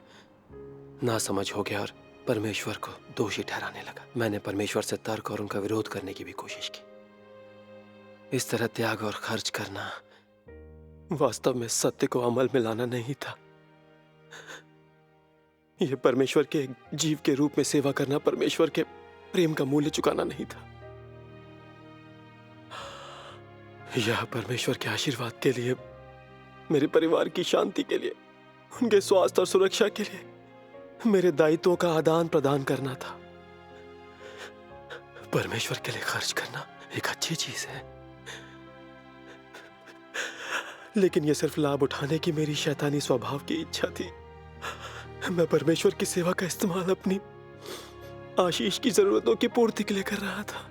नासमझ हो गया और परमेश्वर को दोषी ठहराने लगा। मैंने परमेश्वर से तर्क और उनका विरोध करने की भी कोशिश की। इस तरह त्याग और खर्च करना वास्तव में सत्य को अमल में लाना नहीं था। यह परमेश्वर के एक जीव के रूप में सेवा करना परमेश्वर के प्रेम का मूल्य चुकाना नहीं था। यह परमेश्वर के आशीर्वाद के लिए, मेरे परिवार की शांति के लिए, उनके स्वास्थ्य और सुरक्षा के लिए मेरे दायित्वों का आदान प्रदान करना था। परमेश्वर के लिए खर्च करना एक अच्छी चीज है, लेकिन यह सिर्फ लाभ उठाने की मेरी शैतानी स्वभाव की इच्छा थी। मैं परमेश्वर की सेवा का इस्तेमाल अपनी आशीष की जरूरतों की पूर्ति के लिए कर रहा था।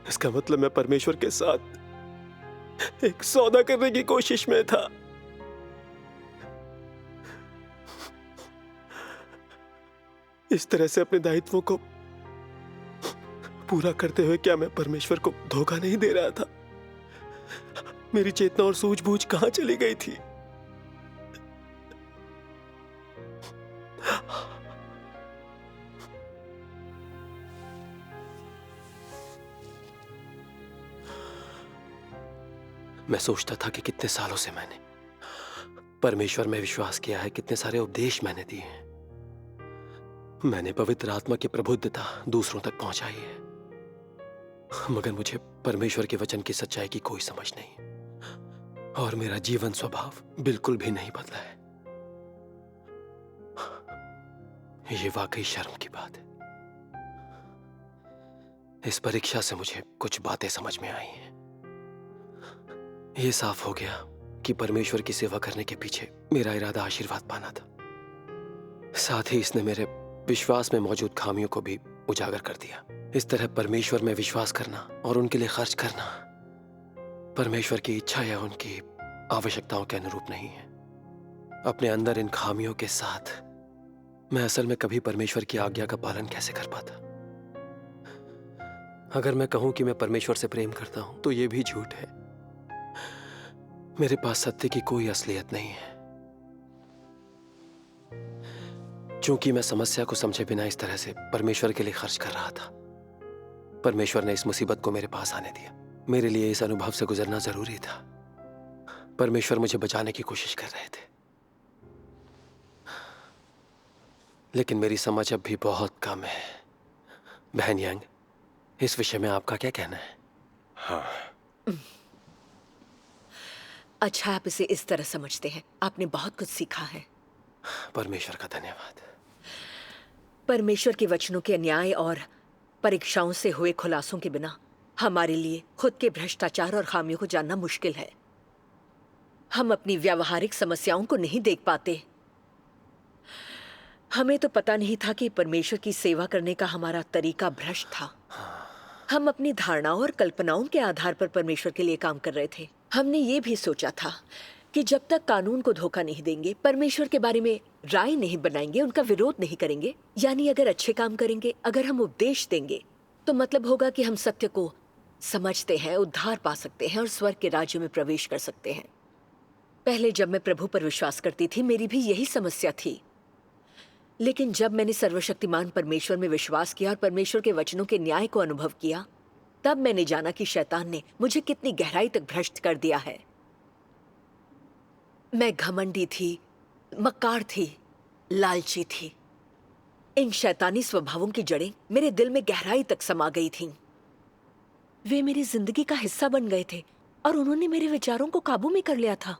इसका मतलब मैं परमेश्वर के साथ एक सौदा करने की कोशिश में था। इस तरह से अपने दायित्वों को पूरा करते हुए क्या मैं परमेश्वर को धोखा नहीं दे रहा था? मेरी चेतना और सूझबूझ कहां चली गई थी? मैं सोचता था कि कितने सालों से मैंने परमेश्वर में विश्वास किया है, कितने सारे उपदेश मैंने दिए हैं, मैंने पवित्र आत्मा की प्रबुद्धता दूसरों तक पहुंचाई है, मगर मुझे परमेश्वर के वचन की सच्चाई की कोई समझ नहीं और मेरा जीवन स्वभाव बिल्कुल भी नहीं बदला है। ये वाकई शर्म की बात है। इस परीक्षा से मुझे कुछ बातें समझ में आई हैं। ये साफ हो गया कि परमेश्वर की सेवा करने के पीछे मेरा इरादा आशीर्वाद पाना था। साथ ही इसने मेरे विश्वास में मौजूद खामियों को भी उजागर कर दिया। इस तरह परमेश्वर में विश्वास करना और उनके लिए खर्च करना परमेश्वर की इच्छा या उनकी आवश्यकताओं के अनुरूप नहीं है। अपने अंदर इन खामियों के साथ मैं असल में कभी परमेश्वर की आज्ञा का पालन कैसे कर पाता? अगर मैं कहूं कि मैं परमेश्वर से प्रेम करता हूं तो ये भी झूठ है। मेरे पास सत्य की कोई असलियत नहीं है। चूंकि मैं समस्या को समझे बिना इस तरह से परमेश्वर के लिए खर्च कर रहा था, परमेश्वर ने इस मुसीबत को मेरे पास आने दिया। मेरे लिए इस अनुभव से गुजरना जरूरी था। परमेश्वर मुझे बचाने की कोशिश कर रहे थे, लेकिन मेरी समझ अब भी बहुत कम है। बहन यांग, इस विषय में आपका क्या कहना है? हाँ, अच्छा, आप इसे इस तरह समझते हैं। आपने बहुत कुछ सीखा है। परमेश्वर का धन्यवाद। परमेश्वर के वचनों के अन्याय और परीक्षाओं से हुए खुलासों के बिना हमारे लिए खुद के भ्रष्टाचार और खामियों को जानना मुश्किल है। हम अपनी व्यावहारिक समस्याओं को नहीं देख पाते। हमें तो पता नहीं था कि परमेश्वर की सेवा करने का हमारा तरीका भ्रष्ट था। हम अपनी धारणाओं और कल्पनाओं के आधार पर परमेश्वर के लिए काम कर रहे थे। हमने ये भी सोचा था कि जब तक कानून को धोखा नहीं देंगे, परमेश्वर के बारे में राय नहीं बनाएंगे, उनका विरोध नहीं करेंगे, यानी अगर अच्छे काम करेंगे, अगर हम उपदेश देंगे, तो मतलब होगा कि हम सत्य को समझते हैं, उद्धार पा सकते हैं और स्वर्ग के राज्य में प्रवेश कर सकते हैं। पहले जब मैं प्रभु पर विश्वास करती थी, मेरी भी यही समस्या थी। लेकिन जब मैंने सर्वशक्तिमान परमेश्वर में विश्वास किया और परमेश्वर के वचनों के न्याय को अनुभव किया, तब मैंने जाना कि शैतान ने मुझे कितनी गहराई तक भ्रष्ट कर दिया है। मैं घमंडी थी, मक्कार थी, लालची थी। इन शैतानी स्वभावों की जड़ें मेरे दिल में गहराई तक समा गई थीं। वे मेरी जिंदगी का हिस्सा बन गए थे और उन्होंने मेरे विचारों को काबू में कर लिया था।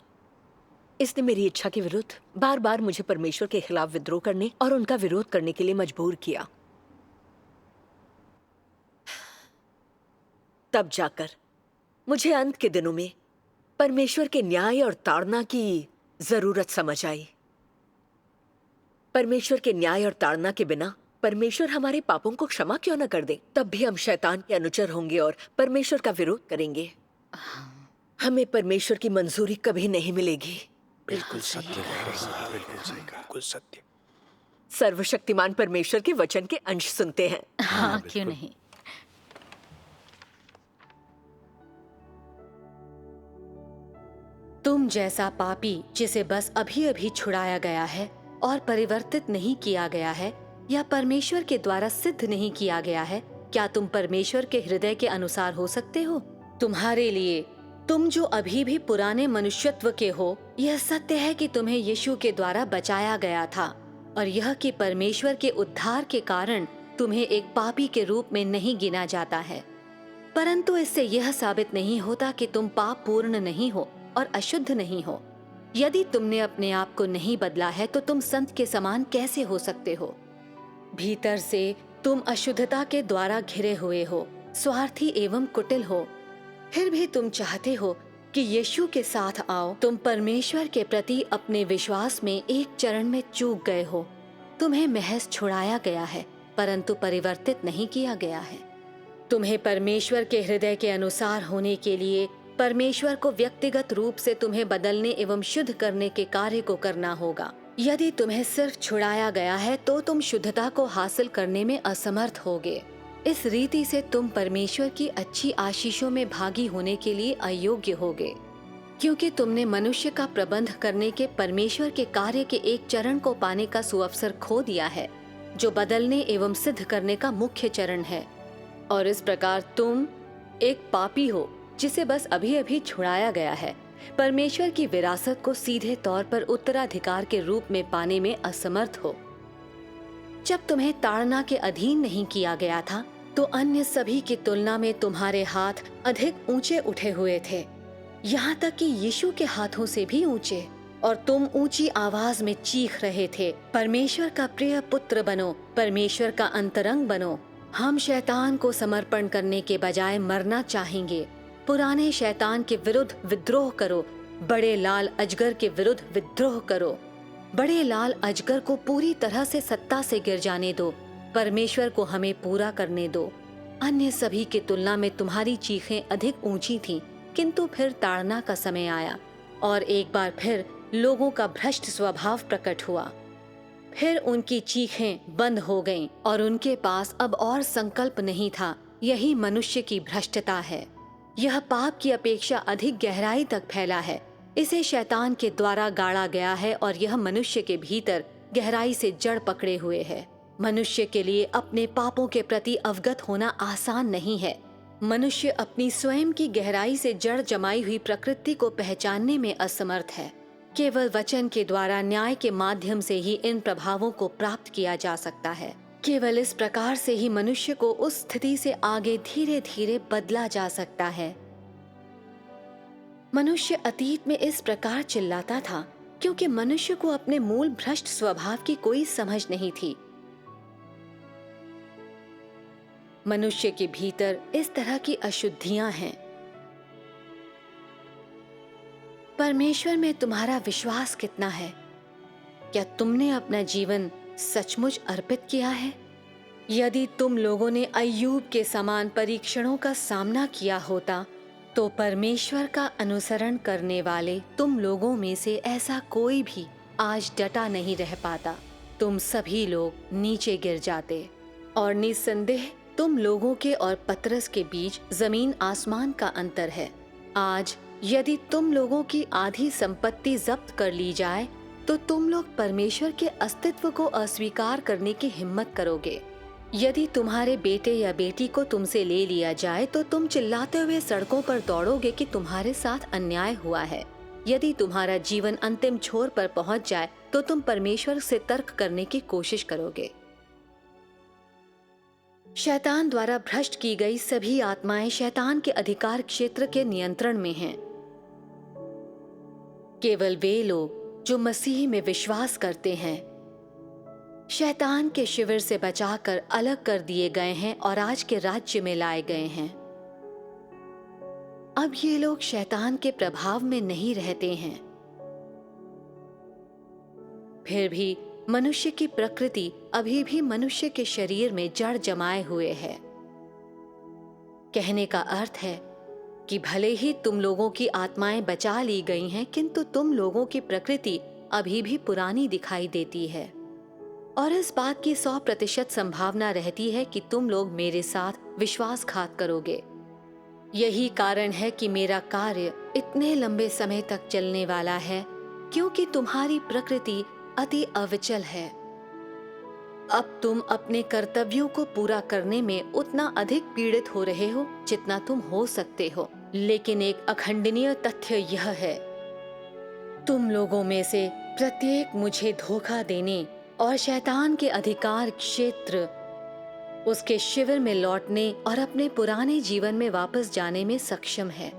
इसने मेरी इच्छा के विरुद्ध बार बार मुझे परमेश्वर के खिलाफ विद्रोह करने और उनका विरोध करने के लिए मजबूर किया। तब जाकर मुझे अंत के दिनों में परमेश्वर के न्याय और ताड़ना की जरूरत समझ आई। परमेश्वर के न्याय और ताड़ना के बिना परमेश्वर हमारे पापों को क्षमा क्यों न कर दे? तब भी हम शैतान के अनुचर होंगे और परमेश्वर का विरोध करेंगे। हमें परमेश्वर की मंजूरी कभी नहीं मिलेगी। बिल्कुल सत्य, बिल्कुल सत्य। सर्वशक्तिमान परमेश्वर के वचन के अंश सुनते हैं। हाँ, क्यों नहीं। तुम जैसा पापी जिसे बस अभी अभी छुड़ाया गया है और परिवर्तित नहीं किया गया है या परमेश्वर के द्वारा सिद्ध नहीं किया गया है, क्या तुम परमेश्वर के हृदय के अनुसार हो सकते हो? तुम्हारे लिए, तुम जो अभी भी पुराने मनुष्यत्व के हो, यह सत्य है कि तुम्हें यीशु के द्वारा बचाया गया था और यह कि परमेश्वर के उद्धार के कारण तुम्हें एक पापी के रूप में नहीं गिना जाता है। परंतु इससे यह साबित नहीं होता कि तुम पाप पूर्ण नहीं हो और अशुद्ध नहीं हो। यदि तुमने अपने आप को नहीं बदला है तो तुम संत के समान कैसे हो सकते हो? भीतर से तुम अशुद्धता के द्वारा घिरे हुए हो, स्वार्थी एवं कुटिल हो। फिर भी तुम चाहते हो कि यीशु के साथ आओ। तुम परमेश्वर के प्रति अपने विश्वास में एक चरण में चूक गए हो। तुम्हें महज छुड़ाया गया है परंतु परिवर्तित नहीं किया गया है। तुम्हें परमेश्वर के हृदय के अनुसार होने के लिए परमेश्वर को व्यक्तिगत रूप से तुम्हें बदलने एवं शुद्ध करने के कार्य को करना होगा। यदि तुम्हें सिर्फ छुड़ाया गया है तो तुम शुद्धता को हासिल करने में असमर्थ होगे। इस रीति से तुम परमेश्वर की अच्छी आशीषों में भागी होने के लिए अयोग्य होगे, क्योंकि तुमने मनुष्य का प्रबंध करने के परमेश्वर के कार्य के एक चरण को पाने का सुअवसर खो दिया है, जो बदलने एवं सिद्ध करने का मुख्य चरण है। और इस प्रकार तुम एक पापी हो जिसे बस अभी अभी छुड़ाया गया है, परमेश्वर की विरासत को सीधे तौर पर उत्तराधिकार के रूप में पाने में असमर्थ हो। जब तुम्हें ताड़ना के अधीन नहीं किया गया था तो अन्य सभी की तुलना में तुम्हारे हाथ अधिक ऊंचे उठे हुए थे, यहाँ तक कि यीशु के हाथों से भी ऊंचे, और तुम ऊंची आवाज में चीख रहे थे, परमेश्वर का प्रिय पुत्र बनो, परमेश्वर का अंतरंग बनो। हम शैतान को समर्पण करने के बजाय मरना चाहेंगे। पुराने शैतान के विरुद्ध विद्रोह करो, बड़े लाल अजगर के विरुद्ध विद्रोह करो। बड़े लाल अजगर को पूरी तरह से सत्ता से गिर जाने दो, परमेश्वर को हमें पूरा करने दो। अन्य सभी की तुलना में तुम्हारी चीखें अधिक ऊंची थीं, किंतु फिर ताड़ना का समय आया और एक बार फिर लोगों का भ्रष्ट स्वभाव प्रकट हुआ। फिर उनकी चीखें बंद हो गईं और उनके पास अब और संकल्प नहीं था यही मनुष्य की भ्रष्टता है। यह पाप की अपेक्षा अधिक गहराई तक फैला है। इसे शैतान के द्वारा गाड़ा गया है और यह मनुष्य के भीतर गहराई से जड़ पकड़े हुए है। मनुष्य के लिए अपने पापों के प्रति अवगत होना आसान नहीं है। मनुष्य अपनी स्वयं की गहराई से जड़ जमाई हुई प्रकृति को पहचानने में असमर्थ है। केवल वचन के द्वारा न्याय के माध्यम से ही इन प्रभावों को प्राप्त किया जा सकता है। केवल इस प्रकार से ही मनुष्य को उस स्थिति से आगे धीरे धीरे बदला जा सकता है। मनुष्य अतीत में इस प्रकार चिल्लाता था क्योंकि मनुष्य को अपने मूल भ्रष्ट स्वभाव की कोई समझ नहीं थी। मनुष्य के भीतर इस तरह की अशुद्धियां हैं। परमेश्वर में तुम्हारा विश्वास कितना है? क्या तुमने अपना जीवन सचमुच अर्पित किया है? यदि तुम लोगों ने अय्यूब के समान परीक्षणों का सामना किया होता तो परमेश्वर का अनुसरण करने वाले तुम लोगों में से ऐसा कोई भी आज डटा नहीं रह पाता। तुम सभी लोग नीचे गिर जाते और निस्संदेह तुम लोगों के और पतरस के बीच जमीन आसमान का अंतर है। आज यदि तुम लोगों की आधी संपत्ति जब्त कर ली जाए तो तुम लोग परमेश्वर के अस्तित्व को अस्वीकार करने की हिम्मत करोगे। यदि तुम्हारे बेटे या बेटी को तुमसे ले लिया जाए तो तुम चिल्लाते हुए सड़कों पर दौड़ोगे कि तुम्हारे साथ अन्याय हुआ है। यदि तुम्हारा जीवन अंतिम छोर पर पहुंच जाए तो तुम परमेश्वर से तर्क करने की कोशिश करोगे। शैतान द्वारा भ्रष्ट की गई सभी आत्माएं शैतान के अधिकार क्षेत्र के नियंत्रण में हैं। केवल वे लोग जो मसीह में विश्वास करते हैं शैतान के शिविर से बचाकर अलग कर दिए गए हैं और आज के राज्य में लाए गए हैं। अब ये लोग शैतान के प्रभाव में नहीं रहते हैं। फिर भी मनुष्य की प्रकृति अभी भी मनुष्य के शरीर में जड़ जमाए हुए है। कहने का अर्थ है कि भले ही तुम लोगों की आत्माएं बचा ली गई हैं, किंतु तुम लोगों की प्रकृति अभी भी पुरानी दिखाई देती है और इस बात की 100% संभावना रहती है कि तुम लोग मेरे साथ विश्वासघात करोगे। यही कारण है कि मेरा कार्य इतने लंबे समय तक चलने वाला है, क्योंकि तुम्हारी प्रकृति अति अविचल है। अब तुम अपने कर्तव्यों को पूरा करने में उतना अधिक पीड़ित हो रहे हो जितना तुम हो सकते हो, लेकिन एक अखंडनीय तथ्य यह है, तुम लोगों में से प्रत्येक मुझे धोखा देने और शैतान के अधिकार क्षेत्र उसके शिविर में लौटने और अपने पुराने जीवन में वापस जाने में सक्षम है।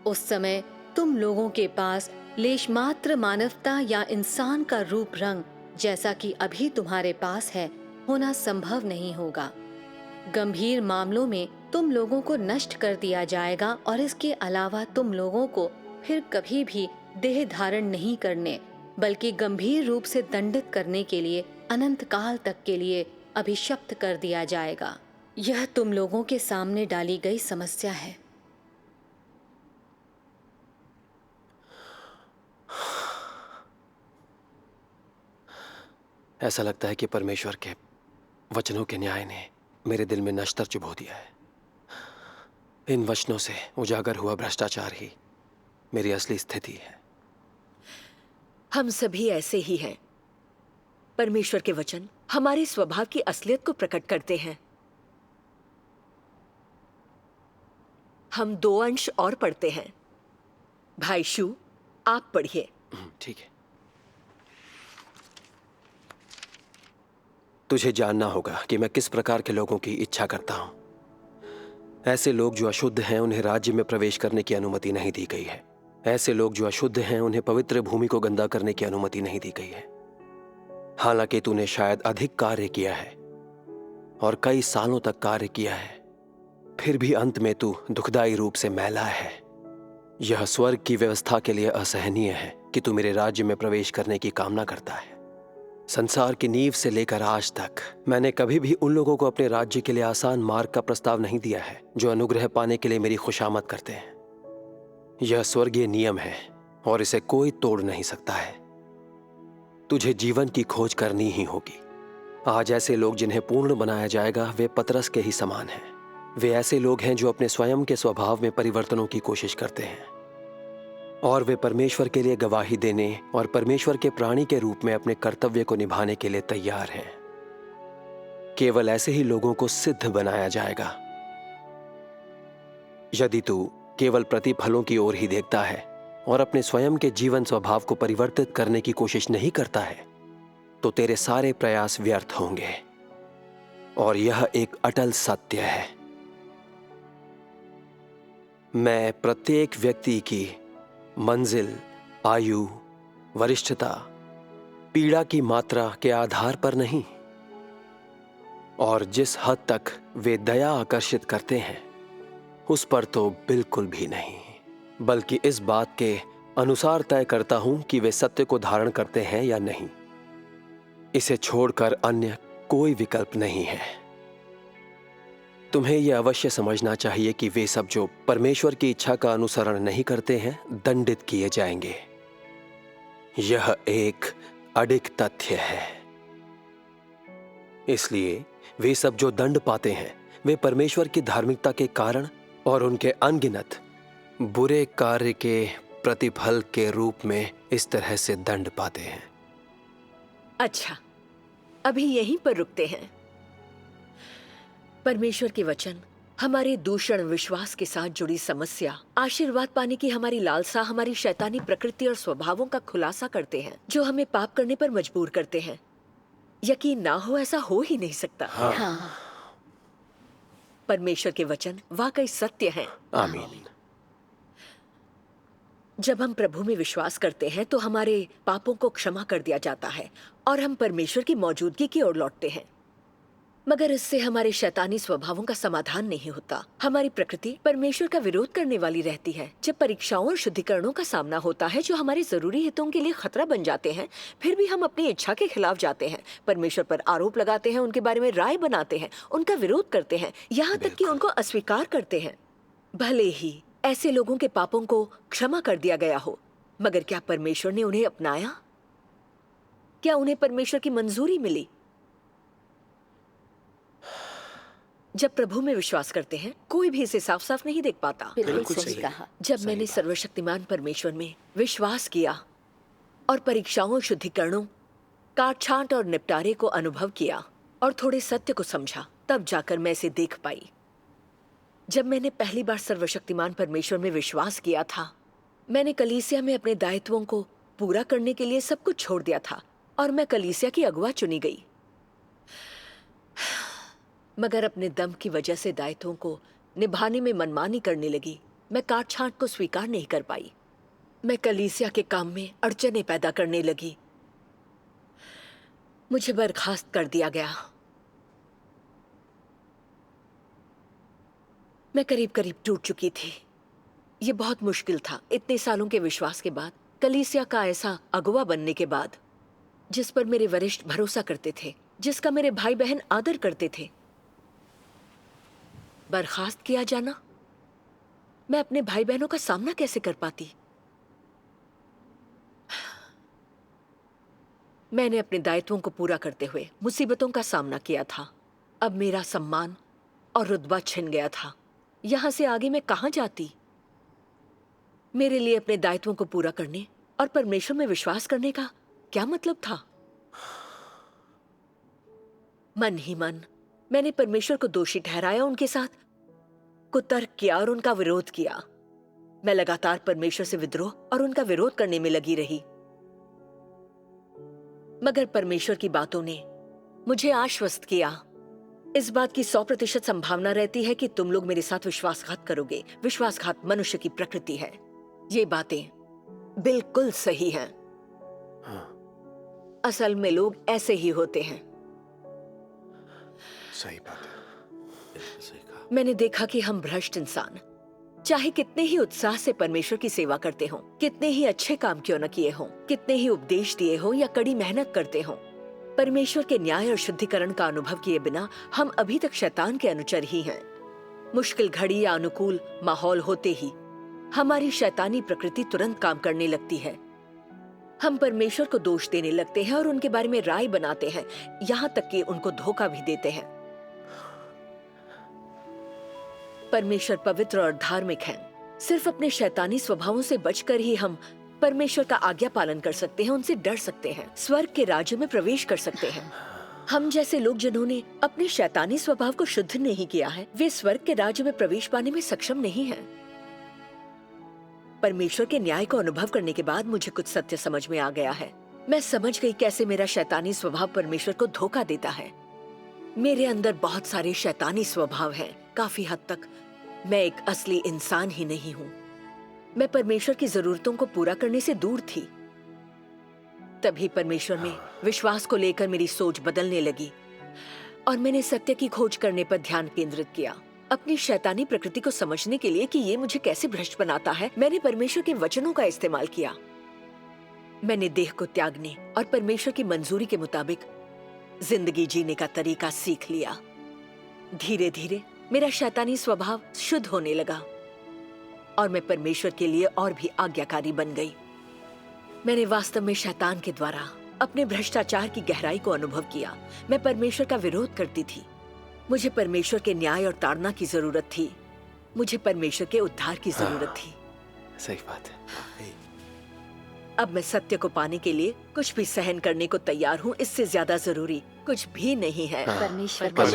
उस समय तुम लोगों के पास लेश मात्र मानवता या इंसान का रूप रंग जैसा कि अभी तुम्हारे पास है होना संभव नहीं होगा। गंभीर मामलों में तुम लोगों को नष्ट कर दिया जाएगा और इसके अलावा तुम लोगों को फिर कभी भी देह धारण नहीं करने बल्कि गंभीर रूप से दंडित करने के लिए अनंत काल तक के लिए अभिशप्त कर दिया जाएगा। यह तुम लोगों के सामने डाली गई समस्या है। ऐसा लगता है कि परमेश्वर के वचनों के न्याय ने मेरे दिल में नश्तर चुभो दिया है। इन वचनों से उजागर हुआ भ्रष्टाचार ही मेरी असली स्थिति है। हम सभी ऐसे ही हैं। परमेश्वर के वचन हमारे स्वभाव की असलियत को प्रकट करते हैं। हम 2 अंश और पढ़ते हैं। भाई शू, आप पढ़िए। ठीक है। तुझे जानना होगा कि मैं किस प्रकार के लोगों की इच्छा करता हूं। ऐसे लोग जो अशुद्ध हैं उन्हें राज्य में प्रवेश करने की अनुमति नहीं दी गई है। ऐसे लोग जो अशुद्ध हैं उन्हें पवित्र भूमि को गंदा करने की अनुमति नहीं दी गई है। हालांकि तूने शायद अधिक कार्य किया है और कई सालों तक कार्य किया है, फिर भी अंत में तू दुखदाई रूप से मैला है। यह स्वर्ग की व्यवस्था के लिए असहनीय है कि तू मेरे राज्य में प्रवेश करने की कामना करता है। संसार की नींव से लेकर आज तक मैंने कभी भी उन लोगों को अपने राज्य के लिए आसान मार्ग का प्रस्ताव नहीं दिया है जो अनुग्रह पाने के लिए मेरी खुशामद करते हैं। यह स्वर्गीय नियम है और इसे कोई तोड़ नहीं सकता है। तुझे जीवन की खोज करनी ही होगी। आज ऐसे लोग जिन्हें पूर्ण बनाया जाएगा वे पतरस के ही समान हैं। वे ऐसे लोग हैं जो अपने स्वयं के स्वभाव में परिवर्तनों की कोशिश करते हैं और वे परमेश्वर के लिए गवाही देने और परमेश्वर के प्राणी के रूप में अपने कर्तव्य को निभाने के लिए तैयार हैं। केवल ऐसे ही लोगों को सिद्ध बनाया जाएगा। यदि तू केवल प्रतिफलों की ओर ही देखता है और अपने स्वयं के जीवन स्वभाव को परिवर्तित करने की कोशिश नहीं करता है, तो तेरे सारे प्रयास व्यर्थ होंगे। और यह एक अटल सत्य है। मैं प्रत्येक व्यक्ति की मंजिल, आयु, वरिष्ठता, पीड़ा की मात्रा के आधार पर नहीं और जिस हद तक वे दया आकर्षित करते हैं उस पर तो बिल्कुल भी नहीं, बल्कि इस बात के अनुसार तय करता हूं कि वे सत्य को धारण करते हैं या नहीं। इसे छोड़कर अन्य कोई विकल्प नहीं है। तुम्हें यह अवश्य समझना चाहिए कि वे सब जो परमेश्वर की इच्छा का अनुसरण नहीं करते हैं दंडित किए जाएंगे। यह एक अडिग तथ्य है। इसलिए वे सब जो दंड पाते हैं वे परमेश्वर की धार्मिकता के कारण और उनके अनगिनत बुरे कार्य के प्रतिफल के रूप में इस तरह से दंड पाते हैं। अच्छा, अभी यहीं पर रुकते हैं। परमेश्वर के वचन हमारे दूषण विश्वास के साथ जुड़ी समस्या, आशीर्वाद पाने की हमारी लालसा, हमारी शैतानी प्रकृति और स्वभावों का खुलासा करते हैं जो हमें पाप करने पर मजबूर करते हैं। यकीन ना हो, ऐसा हो ही नहीं सकता। हाँ। परमेश्वर के वचन वाकई सत्य हैं। आमीन। जब हम प्रभु में विश्वास करते हैं तो हमारे पापों को क्षमा कर दिया जाता है और हम परमेश्वर की मौजूदगी की ओर लौटते हैं। मगर इससे हमारे शैतानी स्वभावों का समाधान नहीं होता। हमारी प्रकृति परमेश्वर का विरोध करने वाली रहती है। जब परीक्षाओं और शुद्धिकरणों का सामना होता है जो हमारे जरूरी हितों के लिए खतरा बन जाते हैं, फिर भी हम अपनी इच्छा के खिलाफ जाते हैं, परमेश्वर पर आरोप लगाते हैं, उनके बारे में राय बनाते हैं, उनका विरोध करते हैं, यहाँ तक कि उनको अस्वीकार करते हैं। भले ही ऐसे लोगों के पापों को क्षमा कर दिया गया हो, मगर क्या परमेश्वर ने उन्हें अपनाया? क्या उन्हें परमेश्वर की मंजूरी मिली? जब प्रभु में विश्वास करते हैं कोई भी इसे साफ साफ नहीं देख पाता। बिल्कुल सही कहा। जब मैंने सर्वशक्तिमान परमेश्वर में विश्वास किया और परीक्षाओं, शुद्धिकरणों, काट-छांट और निपटारे को अनुभव किया और थोड़े सत्य को समझा, तब जाकर मैं इसे देख पाई। जब मैंने पहली बार सर्वशक्तिमान परमेश्वर में विश्वास किया था, मैंने कलीसिया में अपने दायित्वों को पूरा करने के लिए सब कुछ छोड़ दिया था और मैं कलीसिया की अगुवा चुनी गई। मगर अपने दम की वजह से दायित्वों को निभाने में मनमानी करने लगी। मैं काट-छांट को स्वीकार नहीं कर पाई। मैं कलीसिया के काम में अड़चनें पैदा करने लगी। मुझे बर्खास्त कर दिया गया। मैं करीब करीब टूट चुकी थी। ये बहुत मुश्किल था। इतने सालों के विश्वास के बाद, कलीसिया का ऐसा अगुवा बनने के बाद, जिस पर मेरे वरिष्ठ भरोसा करते थे, जिसका मेरे भाई बहन आदर करते थे, बर्खास्त किया जाना। मैं अपने भाई बहनों का सामना कैसे कर पाती? मैंने अपने दायित्वों को पूरा करते हुए मुसीबतों का सामना किया था। अब मेरा सम्मान और रुतबा छिन गया था। यहां से आगे मैं कहां जाती? मेरे लिए अपने दायित्वों को पूरा करने और परमेश्वर में विश्वास करने का क्या मतलब था? मन ही मन मैंने परमेश्वर को दोषी ठहराया, उनके साथ कुतर्क किया और उनका विरोध किया। मैं लगातार परमेश्वर से विद्रोह और उनका विरोध करने में लगी रही। मगर परमेश्वर की बातों ने मुझे आश्वस्त किया। इस बात की 100% संभावना रहती है कि तुम लोग मेरे साथ विश्वासघात करोगे। विश्वासघात मनुष्य की प्रकृति है। ये बातें बिल्कुल सही हैं। असल में लोग ऐसे ही होते हैं। सही बात है। मैंने देखा कि हम भ्रष्ट इंसान, चाहे कितने ही उत्साह से परमेश्वर की सेवा करते हों, कितने ही अच्छे काम क्यों न किए हों, कितने ही उपदेश दिए हों या कड़ी मेहनत करते हों, परमेश्वर के न्याय और शुद्धिकरण का अनुभव किए बिना हम अभी तक शैतान के अनुचर ही हैं। मुश्किल घड़ी या अनुकूल माहौल होते ही हमारी शैतानी प्रकृति तुरंत काम करने लगती है। हम परमेश्वर को दोष देने लगते हैं और उनके बारे में राय बनाते हैं, यहाँ तक कि उनको धोखा भी देते हैं। परमेश्वर पवित्र और धार्मिक हैं। सिर्फ अपने शैतानी स्वभावों से बचकर ही हम परमेश्वर का आज्ञा पालन कर सकते हैं, उनसे डर सकते हैं, स्वर्ग के राज्य में प्रवेश कर सकते हैं। हम जैसे लोग जिन्होंने अपने शैतानी स्वभाव को शुद्ध नहीं किया है, वे स्वर्ग के राज्य में प्रवेश पाने में सक्षम नहीं हैं। परमेश्वर के न्याय को अनुभव करने के बाद मुझे कुछ सत्य समझ में आ गया है। मैं समझ गई कैसे मेरा शैतानी स्वभाव परमेश्वर को धोखा देता है। मेरे अंदर बहुत सारे शैतानी स्वभाव हैं। काफी हद तक मैं एक असली इंसान ही नहीं हूँ। मैं परमेश्वर की जरूरतों को पूरा करने से दूर थी। तभी परमेश्वर में विश्वास को लेकर मेरी सोच बदलने लगी और मैंने सत्य की खोज करने पर ध्यान केंद्रित किया। अपनी शैतानी प्रकृति को समझने के लिए कि ये मुझे कैसे भ्रष्ट बनाता है, मैंने परमेश्वर के वचनों का इस्तेमाल किया। मैंने देह को त्यागने और परमेश्वर की मंजूरी के मुताबिक जिंदगी जीने का तरीका सीख लिया। धीरे धीरे मेरा शैतानी स्वभाव शुद्ध होने लगा और मैं परमेश्वर के लिए और भी आज्ञाकारी बन गई। मैंने वास्तव में शैतान के द्वारा अपने भ्रष्टाचार की गहराई को अनुभव किया। मैं परमेश्वर का विरोध करती थी। मुझे परमेश्वर के न्याय और ताड़ना की जरूरत थी। मुझे परमेश्वर के उद्धार की जरूरत थी। सही बात है। अब मैं सत्य को पाने के लिए कुछ भी सहन करने को तैयार हूँ। इससे ज्यादा जरूरी कुछ भी नहीं है। परमेश्वर का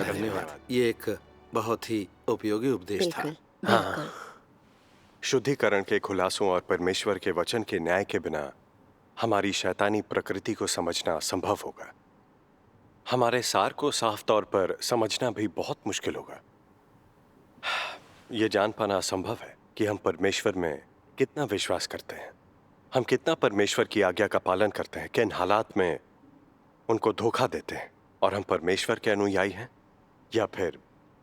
धन्यवाद। ये एक बहुत ही उपयोगी उपदेश था। बिल्कुल। शुद्धिकरण के खुलासों और परमेश्वर के वचन के न्याय के बिना हमारी शैतानी प्रकृति को समझना असंभव होगा। हमारे सार को साफ तौर पर समझना भी बहुत मुश्किल होगा। ये जान पाना असंभव है कि हम परमेश्वर में कितना विश्वास करते हैं, हम कितना परमेश्वर की आज्ञा का पालन करते हैं, किन हालात में उनको धोखा देते हैं, और हम परमेश्वर के अनुयायी हैं या फिर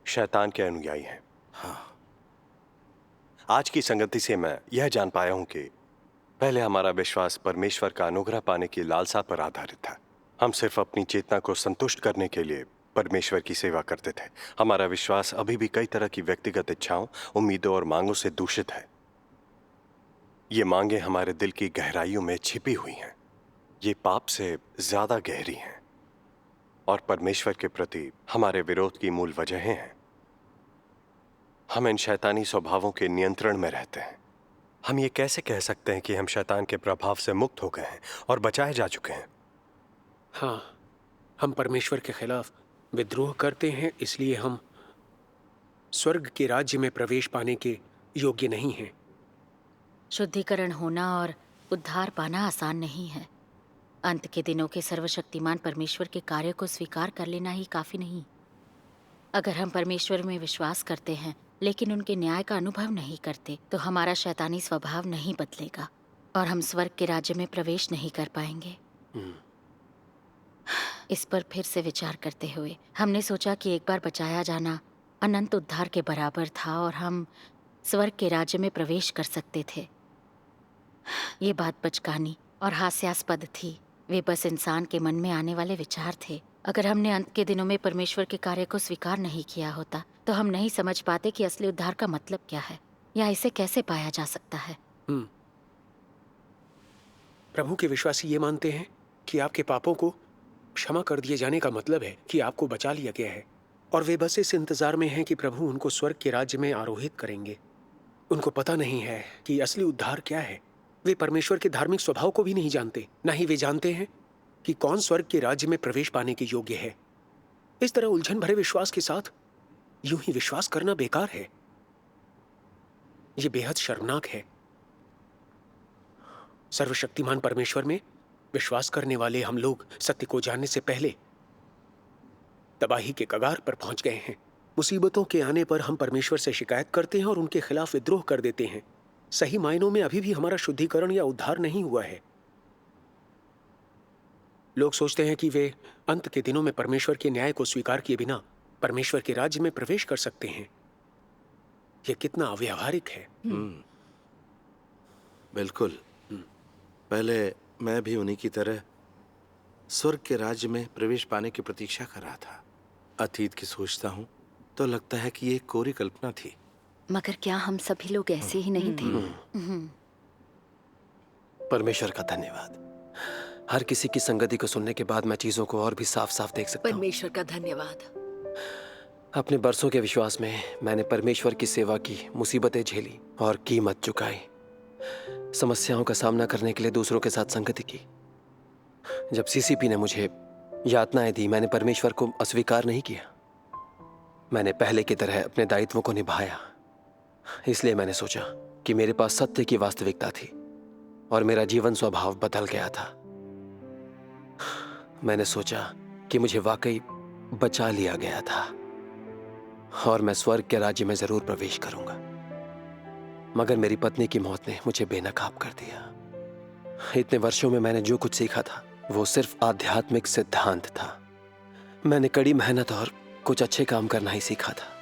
शैतान के अनुयायी हैं। हाँ। आज की संगति से मैं यह जान पाया हूं कि पहले हमारा विश्वास परमेश्वर का अनुग्रह पाने की लालसा पर आधारित था। हम सिर्फ अपनी चेतना को संतुष्ट करने के लिए परमेश्वर की सेवा करते थे। हमारा विश्वास अभी भी कई तरह की व्यक्तिगत इच्छाओं, उम्मीदों और मांगों से दूषित है। ये मांगे हमारे दिल की गहराइयों में छिपी हुई हैं। ये पाप से ज्यादा गहरी हैं और परमेश्वर के प्रति हमारे विरोध की मूल वजहें हैं। हम इन शैतानी स्वभावों के नियंत्रण में रहते हैं। हम ये कैसे कह सकते हैं कि हम शैतान के प्रभाव से मुक्त हो गए हैं और बचाए जा चुके हैं? हाँ, हम परमेश्वर के खिलाफ विद्रोह करते हैं, इसलिए हम स्वर्ग के राज्य में प्रवेश पाने के योग्य नहीं हैं। शुद्धिकरण होना और उद्धार पाना आसान नहीं है। अंत के दिनों के सर्वशक्तिमान परमेश्वर के कार्य को स्वीकार कर लेना ही काफी नहीं। अगर हम परमेश्वर में विश्वास करते हैं लेकिन उनके न्याय का अनुभव नहीं करते, तो हमारा शैतानी स्वभाव नहीं बदलेगा और हम स्वर्ग के राज्य में प्रवेश नहीं कर पाएंगे। इस पर फिर से विचार करते हुए हमने सोचा कि एक बार बचाया जाना अनंत उद्धार के बराबर था और हम स्वर्ग के राज्य में प्रवेश कर सकते थे। ये बात बचकानी और हास्यास्पद थी। वे बस इंसान के मन में आने वाले विचार थे। अगर हमने अंत के दिनों में परमेश्वर के कार्य को स्वीकार नहीं किया होता, तो हम नहीं समझ पाते कि असली उद्धार का मतलब क्या है या इसे कैसे पाया जा सकता है। प्रभु के विश्वासी ये मानते हैं कि आपके पापों को क्षमा कर दिए जाने का मतलब है कि आपको बचा लिया गया है, और वे बस इस इंतजार में हैं कि प्रभु उनको स्वर्ग के राज्य में आरोहित करेंगे। उनको पता नहीं है कि असली उद्धार क्या है। वे परमेश्वर के धार्मिक स्वभाव को भी नहीं जानते, न ही वे जानते हैं कि कौन स्वर्ग के राज्य में प्रवेश पाने के योग्य है। इस तरह उलझन भरे विश्वास के साथ यूं ही विश्वास करना बेकार है। यह बेहद शर्मनाक है। सर्वशक्तिमान परमेश्वर में विश्वास करने वाले हम लोग सत्य को जानने से पहले तबाही के कगार पर पहुंच गए हैं। मुसीबतों के आने पर हम परमेश्वर से शिकायत करते हैं और उनके खिलाफ विद्रोह कर देते हैं। सही मायनों में अभी भी हमारा शुद्धिकरण या उद्धार नहीं हुआ है। लोग सोचते हैं कि वे अंत के दिनों में परमेश्वर के न्याय को स्वीकार किए बिना परमेश्वर के राज्य में प्रवेश कर सकते हैं। यह कितना अव्यावहारिक है। बिल्कुल। पहले मैं भी उन्हीं की तरह स्वर्ग के राज्य में प्रवेश पाने की प्रतीक्षा कर रहा था। अतीत की सोचता हूँ तो लगता है कि ये एक कोरी कल्पना थी। मगर क्या हम सभी लोग ऐसे ही नहीं थे? परमेश्वर का धन्यवाद। हर किसी की संगति को सुनने के बाद मैं चीजों को और भी साफ साफ देख सकता हूँ। परमेश्वर का धन्यवाद। अपने बरसों के विश्वास में मैंने परमेश्वर की सेवा की, मुसीबतें झेली और कीमत चुकाई। समस्याओं का सामना करने के लिए दूसरों के साथ संगति की। जब सीसीपी ने मुझे यातनाएं दी, मैंने परमेश्वर को अस्वीकार नहीं किया। मैंने पहले की तरह अपने दायित्वों को निभाया। इसलिए मैंने सोचा कि मेरे पास सत्य की वास्तविकता थी और मेरा जीवन स्वभाव बदल गया था। मैंने सोचा कि मुझे वाकई बचा लिया गया था और मैं स्वर्ग के राज्य में जरूर प्रवेश करूंगा। मगर मेरी पत्नी की मौत ने मुझे बेनकाब कर दिया। इतने वर्षों में मैंने जो कुछ सीखा था वो सिर्फ आध्यात्मिक सिद्धांत था। मैंने कड़ी मेहनत और कुछ अच्छे काम करना ही सीखा था।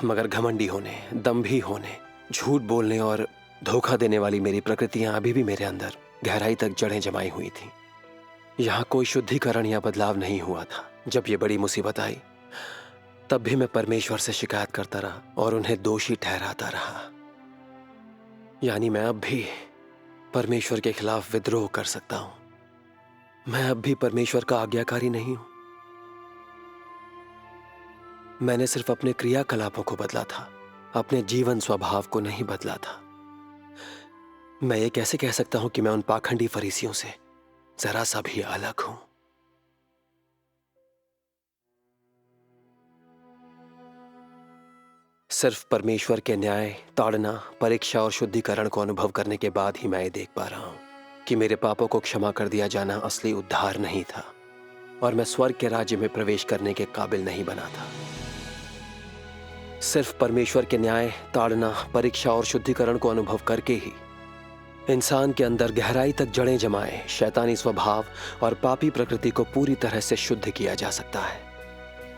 मगर घमंडी होने, दंभी होने, झूठ बोलने और धोखा देने वाली मेरी प्रकृतियां अभी भी मेरे अंदर गहराई तक जड़ें जमाई हुई थीं। यहाँ कोई शुद्धिकरण या बदलाव नहीं हुआ था। जब ये बड़ी मुसीबत आई तब भी मैं परमेश्वर से शिकायत करता रहा और उन्हें दोषी ठहराता रहा। यानी मैं अब भी परमेश्वर के खिलाफ विद्रोह कर सकता हूं। मैं अब भी परमेश्वर का आज्ञाकारी नहीं हूं। मैंने सिर्फ अपने क्रियाकलापों को बदला था, अपने जीवन स्वभाव को नहीं बदला था। मैं ये कैसे कह सकता हूं कि मैं उन पाखंडी फरीसियों से जरा सा भी अलग हूं? सिर्फ परमेश्वर के न्याय, ताड़ना, परीक्षा और शुद्धिकरण को अनुभव करने के बाद ही मैं ये देख पा रहा हूं कि मेरे पापों को क्षमा कर दिया जाना असली उद्धार नहीं था और मैं स्वर्ग के राज्य में प्रवेश करने के काबिल नहीं बना था। सिर्फ परमेश्वर के न्याय, ताड़ना, परीक्षा और शुद्धिकरण को अनुभव करके ही इंसान के अंदर गहराई तक जड़ें जमाए शैतानी स्वभाव और पापी प्रकृति को पूरी तरह से शुद्ध किया जा सकता है।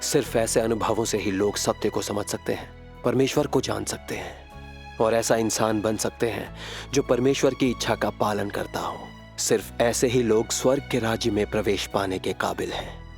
सिर्फ ऐसे अनुभवों से ही लोग सत्य को समझ सकते हैं, परमेश्वर को जान सकते हैं और ऐसा इंसान बन सकते हैं जो परमेश्वर की इच्छा का पालन करता हो। सिर्फ ऐसे ही लोग स्वर्ग के राज्य में प्रवेश पाने के काबिल हैं।